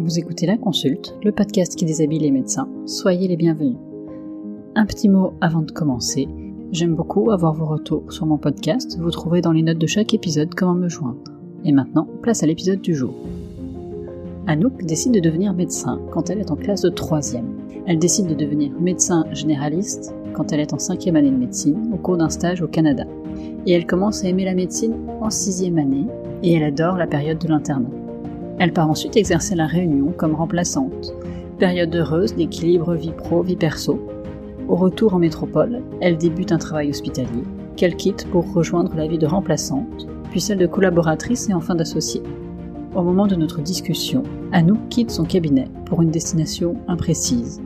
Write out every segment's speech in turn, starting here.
Vous écoutez La Consulte, le podcast qui déshabille les médecins. Soyez les bienvenus. Un petit mot avant de commencer. J'aime beaucoup avoir vos retours sur mon podcast. Vous trouverez dans les notes de chaque épisode comment me joindre. Et maintenant, place à l'épisode du jour. Anouk décide de devenir médecin quand elle est en classe de 3e. Elle décide de devenir médecin généraliste quand elle est en 5e année de médecine au cours d'un stage au Canada. Et elle commence à aimer la médecine en 6e année et elle adore la période de l'internat. Elle part ensuite exercer à La Réunion comme remplaçante. Période heureuse d'équilibre vie pro, vie perso. Au retour en métropole, elle débute un travail hospitalier qu'elle quitte pour rejoindre la vie de remplaçante, puis celle de collaboratrice et enfin d'associée. Au moment de notre discussion, Anouk quitte son cabinet pour une destination imprécise.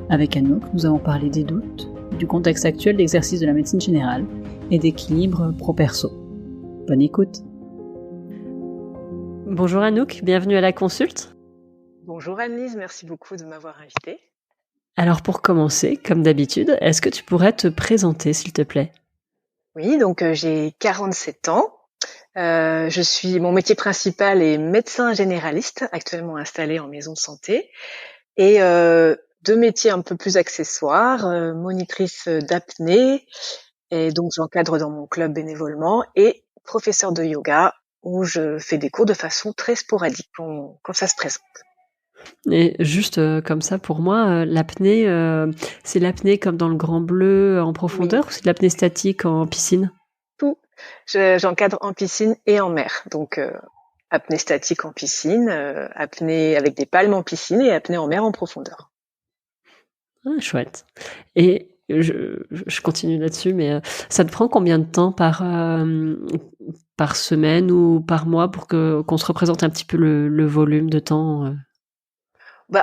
Avec Anouk, nous avons parlé des doutes, du contexte actuel d'exercice de la médecine générale et d'équilibre pro-perso. Bonne écoute. Bonjour Anouk, bienvenue à La Consulte. Bonjour Anne-Lise, merci beaucoup de m'avoir invitée. Alors pour commencer, comme d'habitude, est-ce que tu pourrais te présenter s'il te plaît ? Oui, donc j'ai 47 ans. Mon métier principal est médecin généraliste, actuellement installé en maison de santé. Et deux métiers un peu plus accessoires, monitrice d'apnée, et donc j'encadre dans mon club bénévolement, et professeur de yoga, où je fais des cours de façon très sporadique quand ça se présente. Et juste comme ça, pour moi, l'apnée, c'est l'apnée comme dans le Grand Bleu en profondeur ou c'est de l'apnée statique en piscine ? Tout. J'encadre en piscine et en mer. Donc, apnée statique en piscine, apnée avec des palmes en piscine et apnée en mer en profondeur. Ah, chouette. Et je continue là-dessus, mais ça te prend combien de temps par semaine ou par mois pour qu'on se représente un petit peu le volume de temps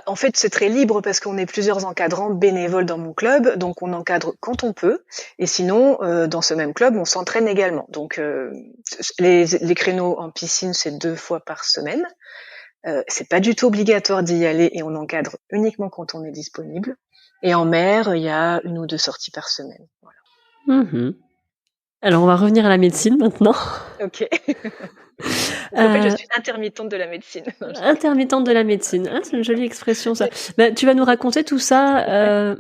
En fait, c'est très libre parce qu'on est plusieurs encadrants bénévoles dans mon club, donc on encadre quand on peut. Et sinon, dans ce même club, on s'entraîne également. Donc, les créneaux en piscine, c'est 2 fois par semaine. C'est pas du tout obligatoire d'y aller et on encadre uniquement quand on est disponible. Et en mer, il y a 1 ou 2 sorties par semaine. Voilà. Mmh. Alors, on va revenir à la médecine maintenant. Ok. En fait, je suis intermittente de la médecine. Intermittente de la médecine. Ah, c'est une jolie expression, ça. Ben, tu vas nous raconter tout ça.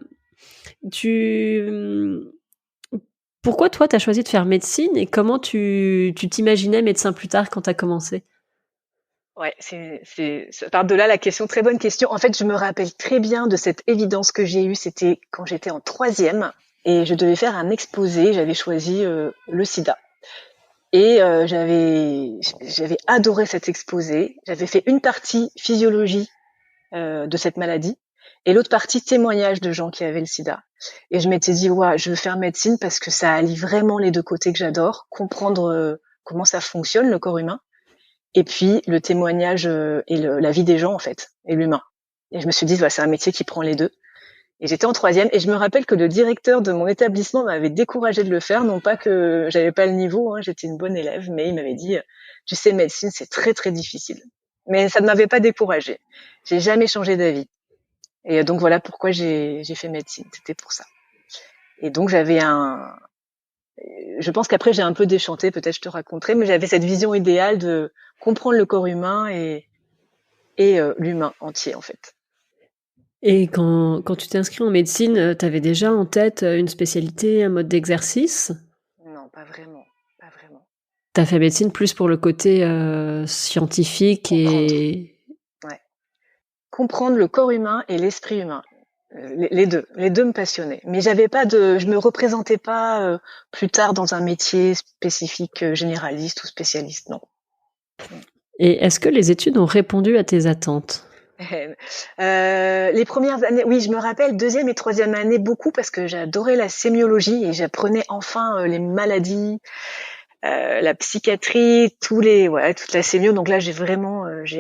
Pourquoi toi, tu as choisi de faire médecine et comment tu t'imaginais médecin plus tard quand tu as commencé ? Ouais, ça part de là la question, très bonne question. En fait, je me rappelle très bien de cette évidence que j'ai eue, c'était quand j'étais en 3e et je devais faire un exposé, j'avais choisi le sida. Et j'avais adoré cet exposé. J'avais fait une partie physiologie de cette maladie et l'autre partie témoignage de gens qui avaient le sida. Et je m'étais dit, ouais, je veux faire médecine parce que ça allie vraiment les deux côtés que j'adore, comprendre comment ça fonctionne, le corps humain, et puis le témoignage et la vie des gens, en fait, et l'humain. Et je me suis dit, c'est un métier qui prend les deux. Et j'étais en 3e et je me rappelle que le directeur de mon établissement m'avait découragée de le faire, non pas que j'avais pas le niveau, hein, j'étais une bonne élève, mais il m'avait dit, tu sais, médecine, c'est très très difficile. Mais ça ne m'avait pas découragée. J'ai jamais changé d'avis. Et donc voilà pourquoi j'ai fait médecine, c'était pour ça. Et donc je pense qu'après j'ai un peu déchanté, peut-être je te raconterai, mais j'avais cette vision idéale de comprendre le corps humain et l'humain entier en fait. Et quand tu t'es inscrit en médecine, tu avais déjà en tête une spécialité, un mode d'exercice ? Non, pas vraiment, pas vraiment. Tu as fait médecine plus pour le côté scientifique et... Ouais. Comprendre le corps humain et l'esprit humain. Les deux me passionnaient. Mais je me représentais pas plus tard dans un métier spécifique généraliste ou spécialiste, non. Et est-ce que les études ont répondu à tes attentes ? Les premières années, oui, je me rappelle, 2e et 3e année beaucoup parce que j'adorais la sémiologie et j'apprenais enfin les maladies, la psychiatrie, toute la sémio. Donc là, j'ai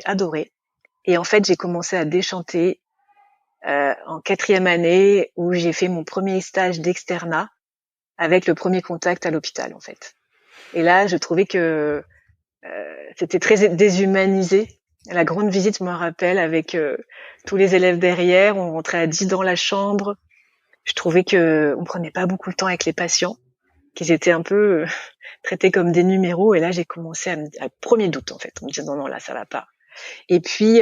adoré. Et en fait, j'ai commencé à déchanter en 4e année où j'ai fait mon premier stage d'externat avec le premier contact à l'hôpital, en fait. Et là, je trouvais que c'était très déshumanisé. La grande visite, je me rappelle, avec tous les élèves derrière, on rentrait à 10 dans la chambre. Je trouvais que on prenait pas beaucoup de temps avec les patients, qu'ils étaient un peu traités comme des numéros. Et là, j'ai commencé à premier doute, en fait. On me disait non, là, ça va pas. Et puis,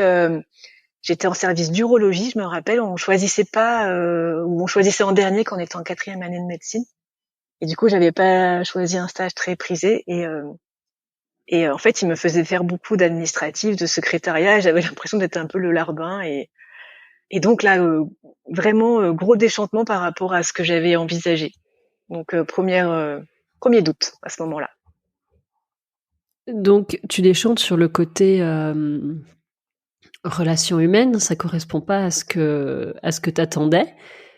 J'étais en service d'urologie, je me rappelle, on choisissait pas, ou on choisissait en dernier quand on était en 4e année de médecine. Et du coup, j'avais pas choisi un stage très prisé et en fait, il me faisait faire beaucoup d'administratif, de secrétariat. J'avais l'impression d'être un peu le larbin et donc là, vraiment gros déchantement par rapport à ce que j'avais envisagé. Donc premier doute à ce moment-là. Donc, tu déchantes sur le côté relation humaine, ça correspond pas à ce que t'attendais.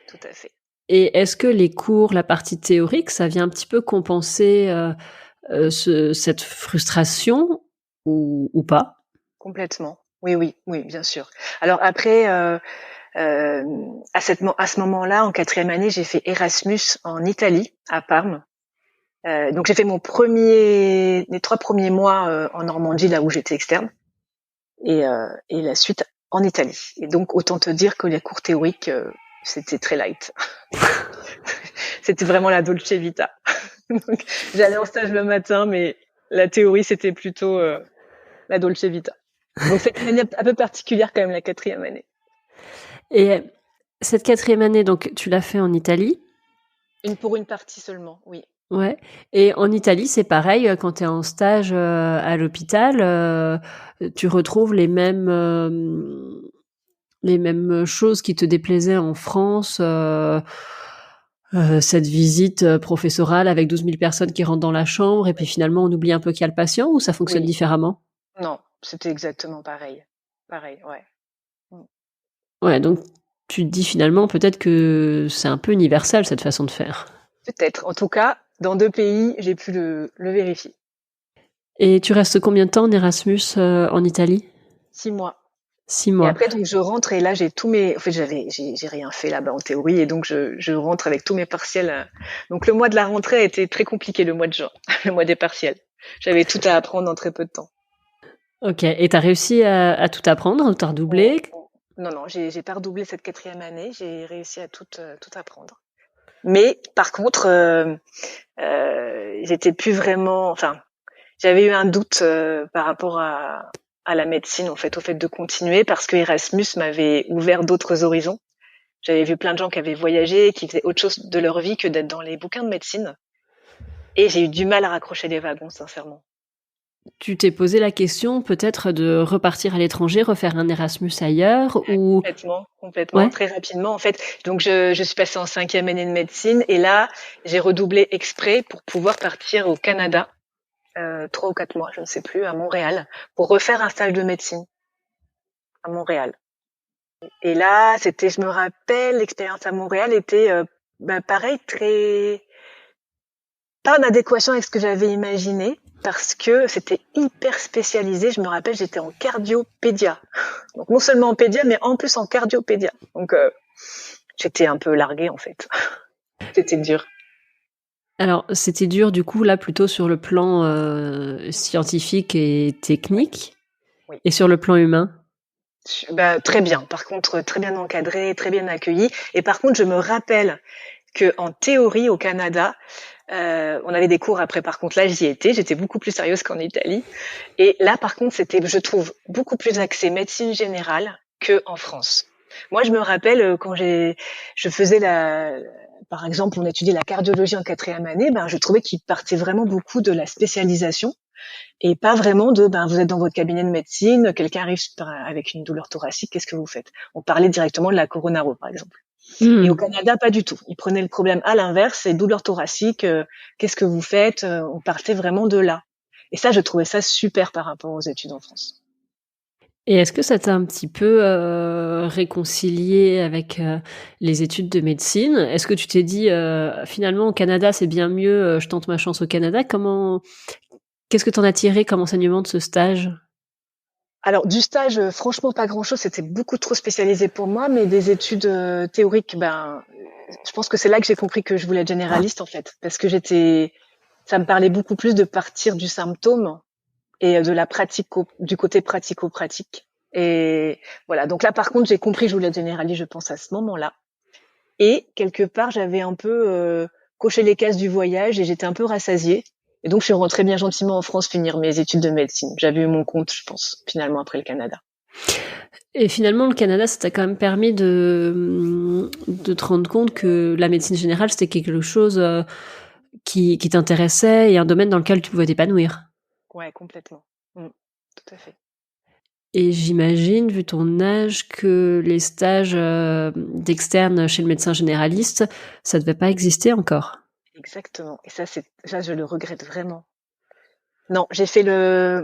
Tout à fait. Et est-ce que les cours, la partie théorique, ça vient un petit peu compenser cette frustration ou pas? Complètement. Oui, oui, oui, bien sûr. Alors après, à ce moment-là, en 4e année, j'ai fait Erasmus en Italie, à Parme. Donc j'ai fait les 3 premiers mois en Normandie, là où j'étais externe, et la suite en Italie. Et donc autant te dire que les cours théoriques, c'était très light. C'était vraiment la Dolce Vita. Donc, j'allais en stage le matin, mais la théorie c'était plutôt la Dolce Vita. Donc c'est une année un peu particulière quand même, la 4e année. Et cette 4e année, donc tu l'as fait en Italie? Pour une partie seulement, oui. Ouais. Et en Italie, c'est pareil, quand tu es en stage à l'hôpital, tu retrouves les mêmes choses qui te déplaisaient en France, cette visite professorale avec 12 000 personnes qui rentrent dans la chambre et puis finalement on oublie un peu qu'il y a le patient, ou ça fonctionne Oui. différemment? Non, c'était exactement pareil. Pareil, ouais. Mm. Ouais, donc tu te dis finalement peut-être que c'est un peu universel cette façon de faire. Peut-être. En tout cas, dans 2 pays, j'ai pu le vérifier. Et tu restes combien de temps en Erasmus en Italie? 6 mois. 6 Et mois. après, donc, je rentre et là, en fait, j'ai rien fait là-bas en théorie et donc je rentre avec tous mes partiels. Donc, le mois de la rentrée a été très compliqué, le mois de juin, le mois des partiels. J'avais tout à apprendre en très peu de temps. Ok. Et t'as réussi à tout apprendre ou t'as redoublé? Non, non, j'ai pas redoublé cette 4e année. J'ai réussi à tout apprendre. Mais par contre, j'étais plus vraiment. Enfin, j'avais eu un doute par rapport à la médecine, en fait, au fait de continuer, parce que Erasmus m'avait ouvert d'autres horizons. J'avais vu plein de gens qui avaient voyagé, qui faisaient autre chose de leur vie que d'être dans les bouquins de médecine. Et j'ai eu du mal à raccrocher les wagons, sincèrement. Tu t'es posé la question peut-être de repartir à l'étranger, refaire un Erasmus ailleurs ou... Complètement, Ouais. très rapidement. En fait, donc je suis passée en 5e année de médecine et là, j'ai redoublé exprès pour pouvoir partir au Canada, 3 ou 4 mois, je ne sais plus, à Montréal, pour refaire un stage de médecine à Montréal. Et là, je me rappelle, l'expérience à Montréal était, pareil, pas en adéquation avec ce que j'avais imaginé, parce que c'était hyper spécialisé. Je me rappelle, j'étais en cardiopédia. Donc non seulement en pédia, mais en plus en cardiopédia. Donc j'étais un peu larguée en fait. C'était dur. Alors, c'était dur du coup là plutôt sur le plan scientifique et Oui, technique oui. et sur le plan humain. Très bien. Par contre, très bien encadré, très bien accueilli. Et par contre, je me rappelle que en théorie au Canada, on avait des cours après. Par contre, là, j'y étais. J'étais beaucoup plus sérieuse qu'en Italie. Et là, par contre, c'était, je trouve, beaucoup plus axé médecine générale que en France. Moi, je me rappelle quand je faisais par exemple, on étudiait la cardiologie en 4e année, je trouvais qu'il partait vraiment beaucoup de la spécialisation et pas vraiment vous êtes dans votre cabinet de médecine, quelqu'un arrive avec une douleur thoracique, qu'est-ce que vous faites? On parlait directement de la coronaro, par exemple. Et au Canada, pas du tout. Ils prenaient le problème à l'inverse, c'est douleur thoracique, qu'est-ce que vous faites? On partait vraiment de là. Et ça, je trouvais ça super par rapport aux études en France. Et est-ce que ça t'a un petit peu réconcilié avec les études de médecine? Est-ce que tu t'es dit finalement au Canada c'est bien mieux, je tente ma chance au Canada? Qu'est-ce que t'en as tiré comme enseignement de ce stage? Alors du stage, franchement pas grand-chose, c'était beaucoup trop spécialisé pour moi, mais des études théoriques, je pense que c'est là que j'ai compris que je voulais être généraliste en fait, parce que ça me parlait beaucoup plus de partir du symptôme et de la du côté pratico-pratique. Et voilà, donc là par contre j'ai compris que je voulais être généraliste, je pense à ce moment-là. Et quelque part j'avais un peu coché les cases du voyage et j'étais un peu rassasiée. Et donc je suis rentrée bien gentiment en France finir mes études de médecine. J'avais eu mon compte, je pense, finalement après le Canada. Et finalement, le Canada, ça t'a quand même permis de te rendre compte que la médecine générale, c'était quelque chose qui t'intéressait et un domaine dans lequel tu pouvais t'épanouir. Ouais, complètement. Tout à fait. Et j'imagine, vu ton âge, que les stages d'externe chez le médecin généraliste, ça devait pas exister encore. Exactement. Et ça, je le regrette vraiment. Non, j'ai fait la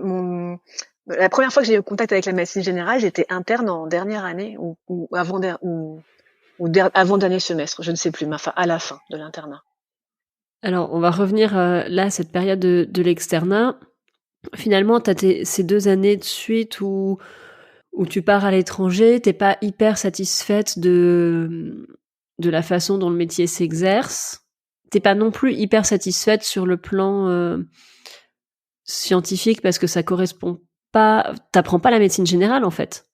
première fois que j'ai eu contact avec la médecine générale, j'étais interne en dernière année ou avant dernier semestre, je ne sais plus, mais enfin à la fin de l'internat. Alors, on va revenir là à cette période de l'externat. Finalement, t'as ces 2 années de suite où tu pars à l'étranger, t'es pas hyper satisfaite de la façon dont le métier s'exerce. T'es pas non plus hyper satisfaite sur le plan scientifique parce que ça correspond pas. T'apprends pas la médecine générale en fait.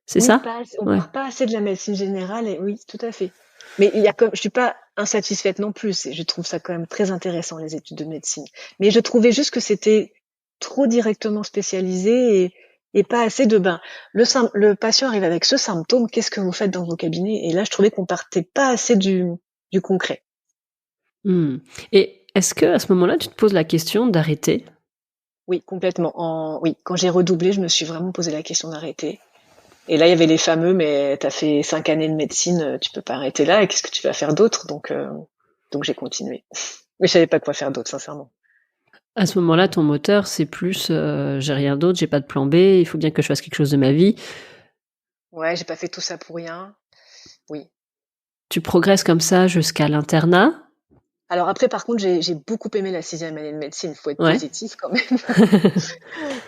C'est Oui, ça? on Ouais. parle pas assez de la médecine générale et oui, tout à fait. Mais je suis pas insatisfaite non plus. Je trouve ça quand même très intéressant les études de médecine. Mais je trouvais juste que c'était trop directement spécialisé et pas assez le patient arrive avec ce symptôme, qu'est-ce que vous faites dans vos cabinets? Et là, je trouvais qu'on partait pas assez du concret. Hmm. Et est-ce que à ce moment-là, tu te poses la question d'arrêter? Oui, complètement. Oui, quand j'ai redoublé, je me suis vraiment posé la question d'arrêter. Et là, il y avait les fameux, mais t'as fait 5 années de médecine, tu peux pas arrêter là, et qu'est-ce que tu vas faire d'autre? Donc j'ai continué. Mais je savais pas quoi faire d'autre, sincèrement. À ce moment-là, ton moteur, c'est plus j'ai rien d'autre, j'ai pas de plan B, il faut bien que je fasse quelque chose de ma vie. Ouais, j'ai pas fait tout ça pour rien. Oui. Tu progresses comme ça jusqu'à l'internat. Alors après, par contre, j'ai beaucoup aimé la 6e année de médecine. Faut être Ouais. positif quand même.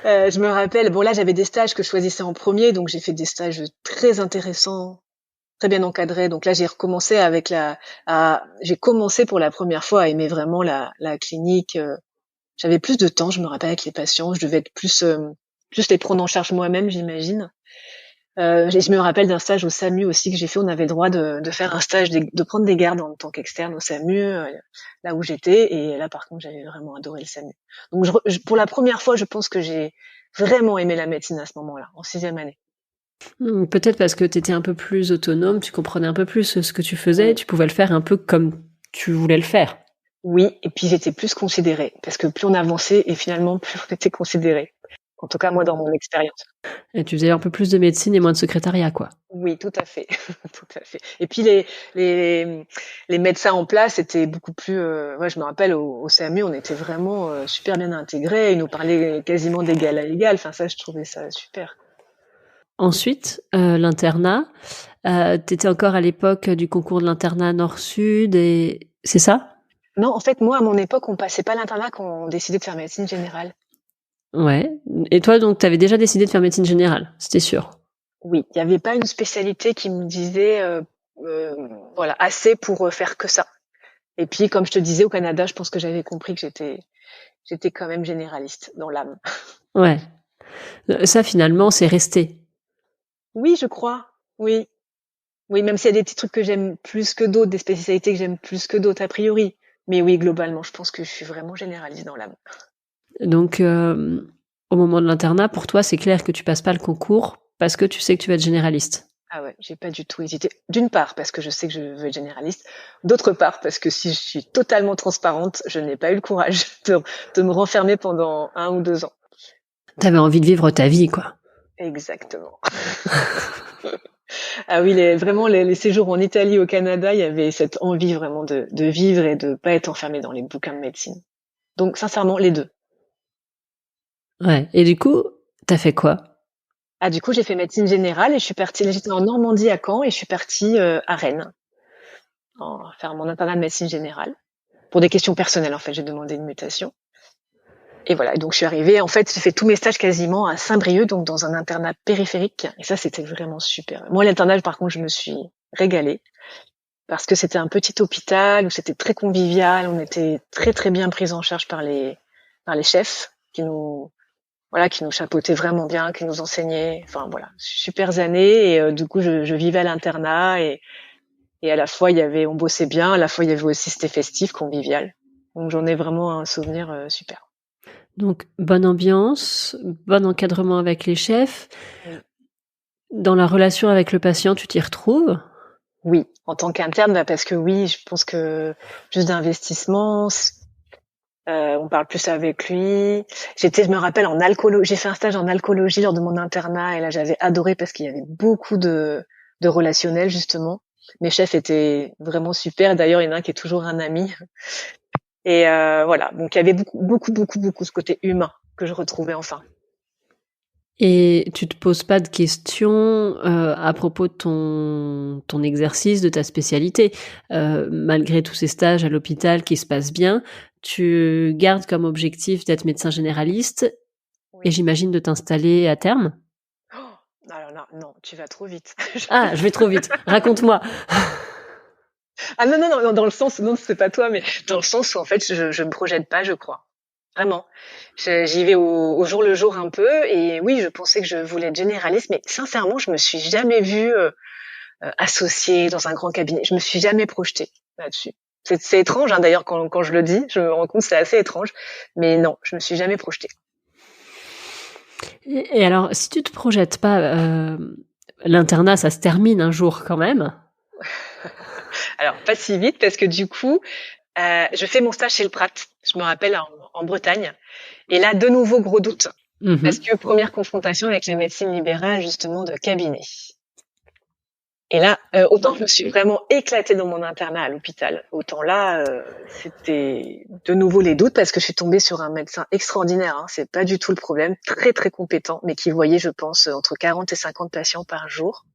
Je me rappelle, bon là, j'avais des stages que je choisissais en premier, donc j'ai fait des stages très intéressants, très bien encadrés. Donc là, j'ai recommencé j'ai commencé pour la première fois à aimer vraiment la clinique. J'avais plus de temps, je me rappelle, avec les patients. Je devais être plus les prendre en charge moi-même, j'imagine. Je me rappelle d'un stage au SAMU aussi que j'ai fait. On avait le droit de faire un stage, de prendre des gardes en tant qu'externe au SAMU, là où j'étais. Et là, par contre, j'avais vraiment adoré le SAMU. Donc, pour la première fois, je pense que j'ai vraiment aimé la médecine à ce moment-là, en 6e année. Peut-être parce que tu étais un peu plus autonome, tu comprenais un peu plus ce que tu faisais, Oui, tu pouvais le faire un peu comme tu voulais le faire. oui. Et puis, j'étais plus considérée. Parce que plus on avançait, et finalement, plus on était considéré. En tout cas, moi, dans mon expérience. Et tu faisais un peu plus de médecine et moins de secrétariat, quoi. Oui, tout à fait, tout à fait. Et puis les les médecins en place étaient beaucoup plus. Ouais, je me rappelle au SAMU, on était vraiment super bien intégrés. Ils nous parlaient quasiment d'égal à égal. Enfin, ça, je trouvais ça super. Ensuite, l'internat, t'étais encore à l'époque du concours de l'internat Nord-Sud et c'est ça? Non, en fait, moi, à mon époque, on passait pas l'internat quand on décidait de faire médecine générale. Ouais. Et toi, donc, t'avais déjà décidé de faire médecine générale, c'était sûr. Oui, il n'y avait pas une spécialité qui me disait voilà assez pour faire que ça. Et puis, comme je te disais, au Canada, je pense que j'avais compris que j'étais quand même généraliste dans l'âme. Ouais. Ça, finalement, c'est resté. Oui, je crois. Oui. Oui, même s'il y a des petits trucs que j'aime plus que d'autres, des spécialités que j'aime plus que d'autres a priori. Mais oui, globalement, je pense que je suis vraiment généraliste dans l'âme. Donc, au moment de l'internat, pour toi, c'est clair que tu passes pas le concours parce que tu sais que tu vas être généraliste. Ah ouais, j'ai pas du tout hésité. D'une part, parce que je sais que je veux être généraliste. D'autre part, parce que si je suis totalement transparente, je n'ai pas eu le courage de me renfermer pendant 1 ou 2 ans. T'avais envie de vivre ta vie, quoi. Exactement. Ah oui, vraiment, les séjours en Italie, au Canada, il y avait cette envie vraiment de vivre et de pas être enfermé dans les bouquins de médecine. Donc, sincèrement, les deux. Ouais. Et du coup, t'as fait quoi? Ah, du coup, j'ai fait médecine générale et je suis partie, là, j'étais en Normandie à Caen et je suis partie à Rennes faire mon internat de médecine générale. Pour des questions personnelles, en fait, j'ai demandé une mutation. Et voilà, donc je suis arrivée, en fait, j'ai fait tous mes stages quasiment à Saint-Brieuc, donc dans un internat périphérique. Et ça, c'était vraiment super. Moi, l'internat, par contre, je me suis régalée parce que c'était un petit hôpital où c'était très convivial. On était très, très bien pris en charge par les chefs qui nous chapeautaient vraiment bien, qui nous enseignaient. Enfin, voilà, super années. Et du coup, je vivais à l'internat et à la fois, on bossait bien, à la fois, il y avait aussi, c'était festif, convivial. Donc, j'en ai vraiment un souvenir super. Donc, bonne ambiance, bon encadrement avec les chefs. Oui. Dans la relation avec le patient, tu t'y retrouves? Oui, en tant qu'interne, parce que oui, je pense que juste d'investissement, on parle plus avec lui. Je me rappelle en alcoolo, j'ai fait un stage en alcoologie lors de mon internat et là j'avais adoré parce qu'il y avait beaucoup de relationnel justement. Mes chefs étaient vraiment super. D'ailleurs, il y en a un qui est toujours un ami. Et voilà, donc il y avait beaucoup ce côté humain que je retrouvais enfin. Et tu te poses pas de questions à propos de ton exercice, de ta spécialité. Malgré tous ces stages à l'hôpital qui se passent bien, tu gardes comme objectif d'être médecin généraliste et Oui. j'imagine de t'installer à terme? Oh, alors là, non, tu vas trop vite. Ah, je vais trop vite. Raconte-moi. Ah non, non, non, dans le sens, non, c'est pas toi, mais dans le sens où en fait, je me projette pas, je crois. Vraiment. J'y vais au jour le jour un peu, et oui, je pensais que je voulais être généraliste, mais sincèrement, je me suis jamais vue associée dans un grand cabinet. Je me suis jamais projetée là-dessus. C'est étrange, hein, d'ailleurs, quand je le dis, je me rends compte que c'est assez étrange, mais non, je me suis jamais projetée. Et alors, si tu te projettes pas, l'internat, ça se termine un jour quand même. Alors, pas si vite, parce que du coup, je fais mon stage chez le Prat, je me rappelle, en Bretagne. Et là, de nouveau, gros doute. Mmh. Parce que première confrontation avec la médecine libérale, justement, de cabinet. Et là, autant je me suis vraiment éclatée dans mon internat à l'hôpital, autant là, c'était de nouveau les doutes parce que je suis tombée sur un médecin extraordinaire, hein, c'est pas du tout le problème, très très compétent, mais qui voyait, je pense, entre 40 et 50 patients par jour.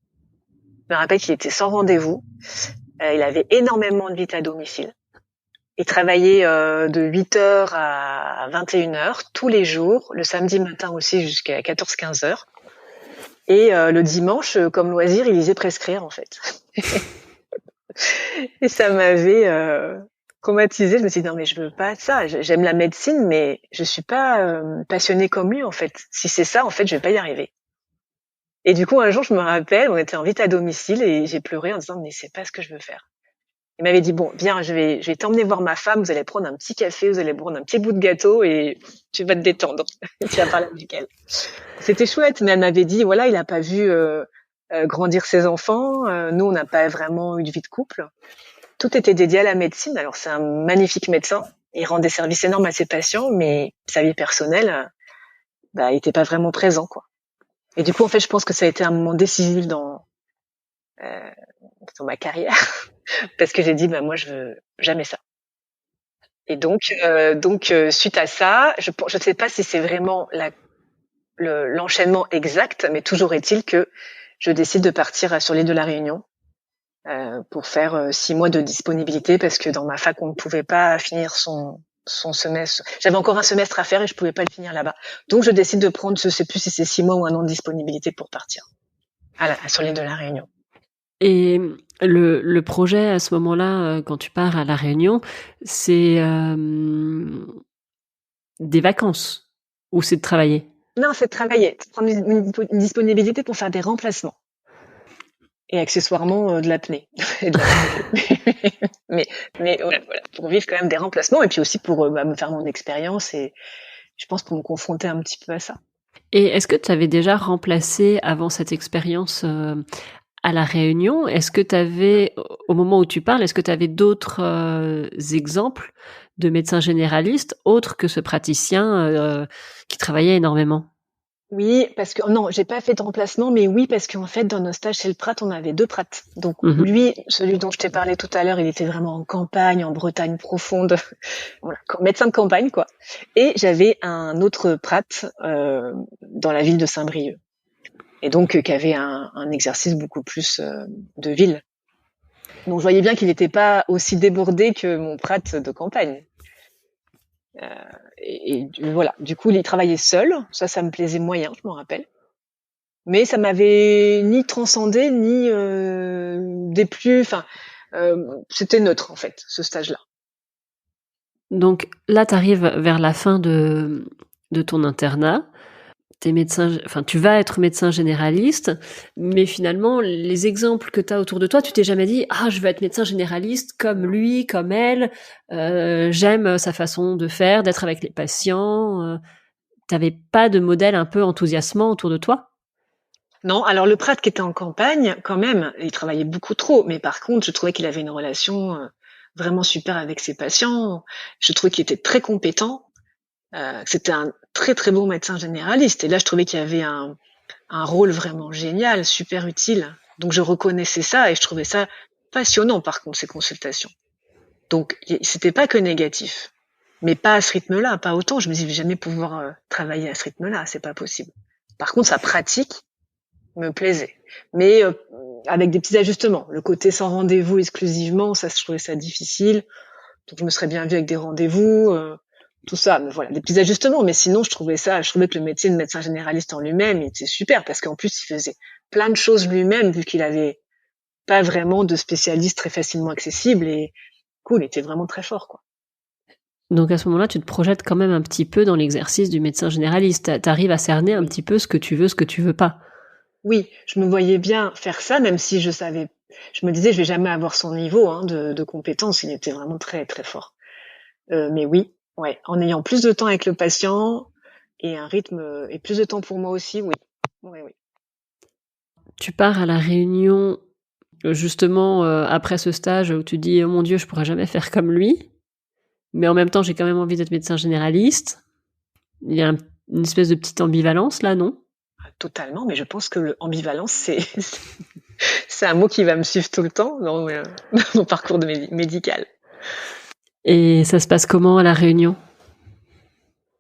Je me rappelle qu'il était sans rendez-vous, il avait énormément de visites à domicile. Il travaillait de 8 heures à 21 heures tous les jours, le samedi matin aussi jusqu'à 14-15 heures. Et le dimanche, comme loisir, il lisait Prescrire en fait. Et ça m'avait traumatisée. Je me suis dit non mais je veux pas ça. J'aime la médecine, mais je suis pas passionnée comme lui en fait. Si c'est ça, en fait, je vais pas y arriver. Et du coup, un jour, je me rappelle, on était en visite à domicile et j'ai pleuré en disant mais c'est pas ce que je veux faire. Il m'avait dit bon, viens, je vais t'emmener voir ma femme. Vous allez prendre un petit café, vous allez prendre un petit bout de gâteau et tu vas te détendre. Tu vas parler avec elle. C'était chouette, mais elle m'avait dit voilà, il a pas vu grandir ses enfants. Nous, on n'a pas vraiment eu de vie de couple. Tout était dédié à la médecine. Alors c'est un magnifique médecin. Il rend des services énormes à ses patients, mais sa vie personnelle, bah, il était pas vraiment présent, quoi. Et du coup, en fait, je pense que ça a été un moment décisif euh, dans ma carrière, parce que j'ai dit, bah moi, je veux jamais ça. Et donc, suite à ça, je sais pas si c'est vraiment l'enchaînement exact, mais toujours est-il que je décide de partir sur l'île de la Réunion pour faire 6 mois de disponibilité parce que dans ma fac on ne pouvait pas finir son semestre. J'avais encore un semestre à faire et je pouvais pas le finir là-bas. Donc je décide de prendre, je sais plus si c'est 6 mois ou un an de disponibilité pour partir sur l'île de la Réunion. Et le projet à ce moment-là, quand tu pars à La Réunion, c'est, des vacances ou c'est de travailler? Non, c'est de travailler, de prendre une disponibilité pour faire des remplacements et accessoirement de l'apnée et de la plongée. mais mais voilà, pour vivre quand même des remplacements et puis aussi pour me faire mon expérience et je pense pour me confronter un petit peu à ça. Et est-ce que tu avais déjà remplacé avant cette expérience, à La Réunion? Est-ce que tu avais, au moment où tu parles, est-ce que tu avais d'autres, exemples de médecins généralistes autres que ce praticien, qui travaillait énormément? Oui, parce que non, j'ai pas fait de remplacement, mais oui, parce qu'en fait, dans nos stages chez le Prat, on avait 2 Prat. Donc Mmh. lui, celui dont je t'ai parlé tout à l'heure, il était vraiment en campagne, en Bretagne profonde, voilà, médecin de campagne, quoi. Et j'avais un autre Prat dans la ville de Saint-Brieuc, et donc qui avait un exercice beaucoup plus de ville. Donc je voyais bien qu'il n'était pas aussi débordé que mon Prat de campagne. Euh, et voilà, du coup, il travaillait seul, ça me plaisait moyen, je m'en rappelle. Mais ça m'avait ni transcendé ni déplu. Enfin, c'était neutre en fait, ce stage-là. Donc là, tu arrives vers la fin de ton internat. T'es médecin, enfin, tu vas être médecin généraliste, mais finalement, les exemples que tu as autour de toi, tu t'es jamais dit, ah, je veux être médecin généraliste comme Non. lui, comme elle, j'aime sa façon de faire, d'être avec les patients. T'avais pas de modèle un peu enthousiasmant autour de toi? Non, alors le prêtre qui était en campagne, quand même, il travaillait beaucoup trop. Mais par contre, je trouvais qu'il avait une relation vraiment super avec ses patients. Je trouvais qu'il était très compétent. Que c'était un très très bon médecin généraliste. Et là, je trouvais qu'il y avait un rôle vraiment génial, super utile. Donc je reconnaissais ça et je trouvais ça passionnant par contre, ces consultations. Donc c'était pas que négatif. Mais pas à ce rythme-là, pas autant. Je me disais, je vais jamais pouvoir travailler à ce rythme-là, c'est pas possible. Par contre, sa pratique me plaisait. Mais avec des petits ajustements. Le côté sans rendez-vous exclusivement, ça, je trouvais ça difficile. Donc je me serais bien vue avec des rendez-vous, tout ça. Mais voilà, des petits ajustements. Mais sinon, je trouvais que le métier de médecin généraliste en lui-même, il était super parce qu'en plus, il faisait plein de choses lui-même vu qu'il avait pas vraiment de spécialiste très facilement accessible et cool, il était vraiment très fort, quoi. Donc à ce moment-là, tu te projettes quand même un petit peu dans l'exercice du médecin généraliste. T'arrives à cerner un petit peu ce que tu veux pas. Oui, je me voyais bien faire ça, même si je me disais, je vais jamais avoir son niveau hein, de compétence. Il était vraiment très très fort. Mais oui, ouais, en ayant plus de temps avec le patient et un rythme et plus de temps pour moi aussi, oui, oui, oui. Tu pars à la Réunion justement après ce stage où tu dis oh mon Dieu, je pourrais jamais faire comme lui, mais en même temps j'ai quand même envie d'être médecin généraliste. Il y a une espèce de petite ambivalence là, non? Totalement, mais je pense que le ambivalence, c'est un mot qui va me suivre tout le temps dans mon parcours médical. Et ça se passe comment à la Réunion?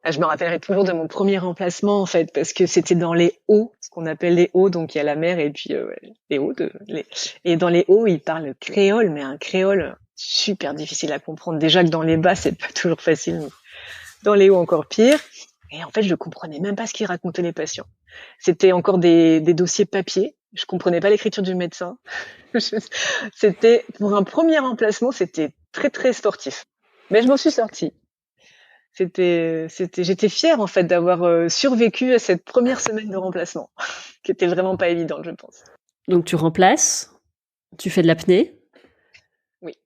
Ah, je me rappellerai toujours de mon premier remplacement en fait, parce que c'était dans les Hauts, ce qu'on appelle les Hauts, donc il y a la mer et puis les Hauts. Et dans les Hauts, ils parlent créole, mais un créole super difficile à comprendre. Déjà que dans les bas, c'est pas toujours facile, mais dans les Hauts encore pire. Et en fait, je comprenais même pas ce qu'ils racontaient les patients. C'était encore des dossiers papier. Je comprenais pas l'écriture du médecin. C'était pour un premier remplacement, c'était très très sportif. Mais je m'en suis sortie. J'étais fière en fait d'avoir survécu à cette première semaine de remplacement, qui était vraiment pas évidente, je pense. Donc tu remplaces, tu fais de l'apnée. Oui.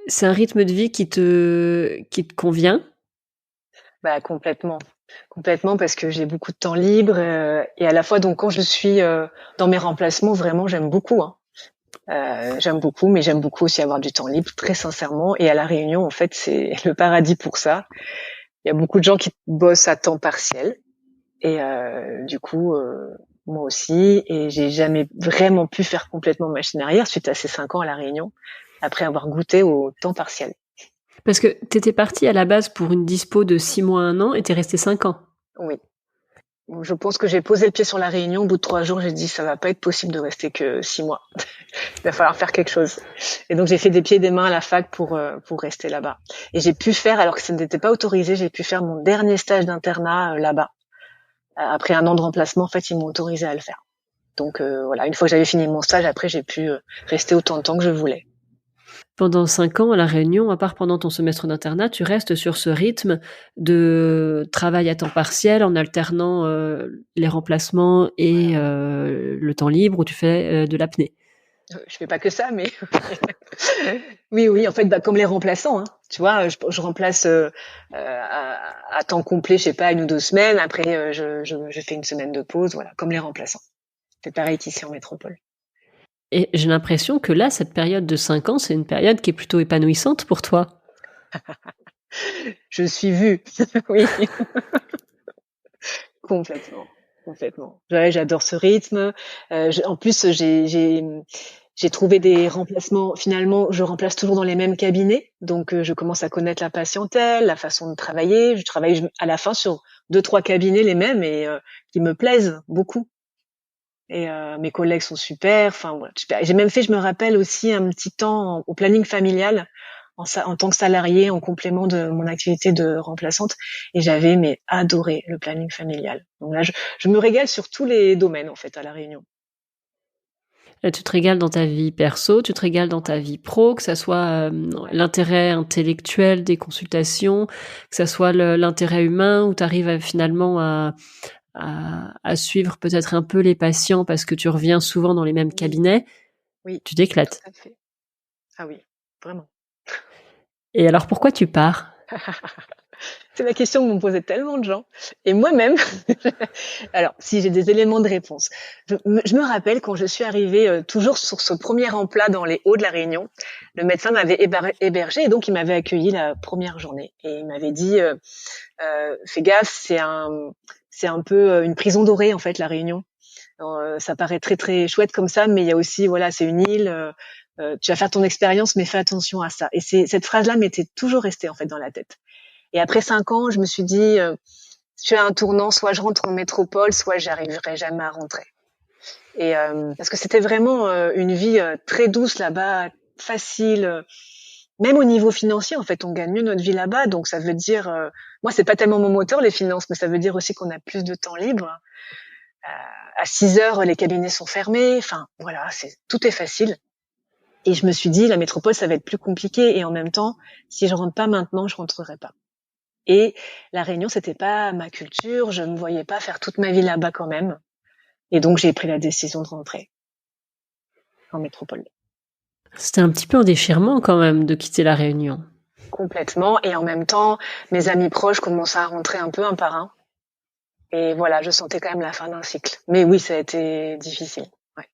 C'est un rythme de vie qui te convient? Bah complètement, complètement parce que j'ai beaucoup de temps libre et à la fois donc quand je suis dans mes remplacements, vraiment j'aime beaucoup. Hein. J'aime beaucoup, mais j'aime beaucoup aussi avoir du temps libre, très sincèrement. Et à la Réunion, en fait, c'est le paradis pour ça. Il y a beaucoup de gens qui bossent à temps partiel. Et du coup, moi aussi. Et j'ai jamais vraiment pu faire complètement machine arrière suite à ces 5 ans à La Réunion, après avoir goûté au temps partiel. Parce que t'étais partie à la base pour une dispo de 6 mois, 1 an, et t'es resté 5 ans. Oui. Je pense que j'ai posé le pied sur La Réunion. Au bout de 3 jours, j'ai dit ça va pas être possible de rester que 6 mois. Il va falloir faire quelque chose. Et donc j'ai fait des pieds et des mains à la fac pour rester là-bas. Et j'ai pu faire, alors que ça n'était pas autorisé, j'ai pu faire mon dernier stage d'internat là-bas. Après 1 an de remplacement, en fait, ils m'ont autorisé à le faire. Donc voilà, une fois que j'avais fini mon stage, après j'ai pu rester autant de temps que je voulais. Pendant 5 ans à La Réunion, à part pendant ton semestre d'internat, tu restes sur ce rythme de travail à temps partiel en alternant les remplacements et le temps libre où tu fais de l'apnée. Je fais pas que ça, mais oui, en fait, bah, comme les remplaçants, hein. Tu vois, je remplace à temps complet, je sais pas, 1 ou 2 semaines. Après, je fais une semaine de pause, voilà, comme les remplaçants. C'est pareil qu'ici en métropole. Et j'ai l'impression que là, cette période de 5 ans, c'est une période qui est plutôt épanouissante pour toi. Je suis vue, oui, complètement, complètement. Ouais, j'adore ce rythme. En plus, j'ai trouvé des remplacements. Finalement, je remplace toujours dans les mêmes cabinets, donc je commence à connaître la patientèle, la façon de travailler. Je travaille à la fin sur 2, 3 cabinets les mêmes et qui me plaisent beaucoup. Et mes collègues sont super. Enfin voilà, super. J'ai même fait, je me rappelle aussi un petit temps au planning familial en tant que salarié en complément de mon activité de remplaçante. Et j'avais mais adoré le planning familial. Donc là, je me régale sur tous les domaines en fait à La Réunion. Tu te régales dans ta vie perso, tu te régales dans ta vie pro, que ça soit Ouais. l'intérêt intellectuel des consultations, que ça soit l'intérêt humain, où tu arrives finalement à suivre peut-être un peu les patients parce que tu reviens souvent dans les mêmes Oui, cabinets, oui, tu tout t'éclates. à fait. Ah oui, vraiment. Et alors pourquoi tu pars? C'est la question que m'ont posé tellement de gens. Et moi-même, alors, si j'ai des éléments de réponse. Je me rappelle quand je suis arrivée toujours sur ce premier emploi dans les Hauts de la Réunion, le médecin m'avait hébergée et donc il m'avait accueilli la première journée. Et il m'avait dit, fais gaffe, c'est un peu une prison dorée en fait, la Réunion. Ça paraît très très chouette comme ça, mais il y a aussi, voilà, c'est une île. Tu vas faire ton expérience, mais fais attention à ça. Et cette phrase-là m'était toujours restée en fait dans la tête. Et après 5 ans, je me suis dit, je fais un tournant, soit je rentre en métropole, soit j'arriverai jamais à rentrer. Et parce que c'était vraiment une vie très douce là-bas, facile. Même au niveau financier, en fait, on gagne mieux notre vie là-bas. Donc ça veut dire, moi, c'est pas tellement mon moteur les finances, mais ça veut dire aussi qu'on a plus de temps libre. À 6 heures, les cabinets sont fermés. Enfin, voilà, tout est facile. Et je me suis dit, la métropole, ça va être plus compliqué. Et en même temps, si je rentre pas maintenant, je rentrerai pas. Et la Réunion, c'était pas ma culture. Je me voyais pas faire toute ma vie là-bas quand même. Et donc, j'ai pris la décision de rentrer en métropole. C'était un petit peu un déchirement quand même de quitter la Réunion. Complètement. Et en même temps, mes amis proches commençaient à rentrer un peu un par un. Et voilà, je sentais quand même la fin d'un cycle. Mais oui, ça a été difficile. Ouais.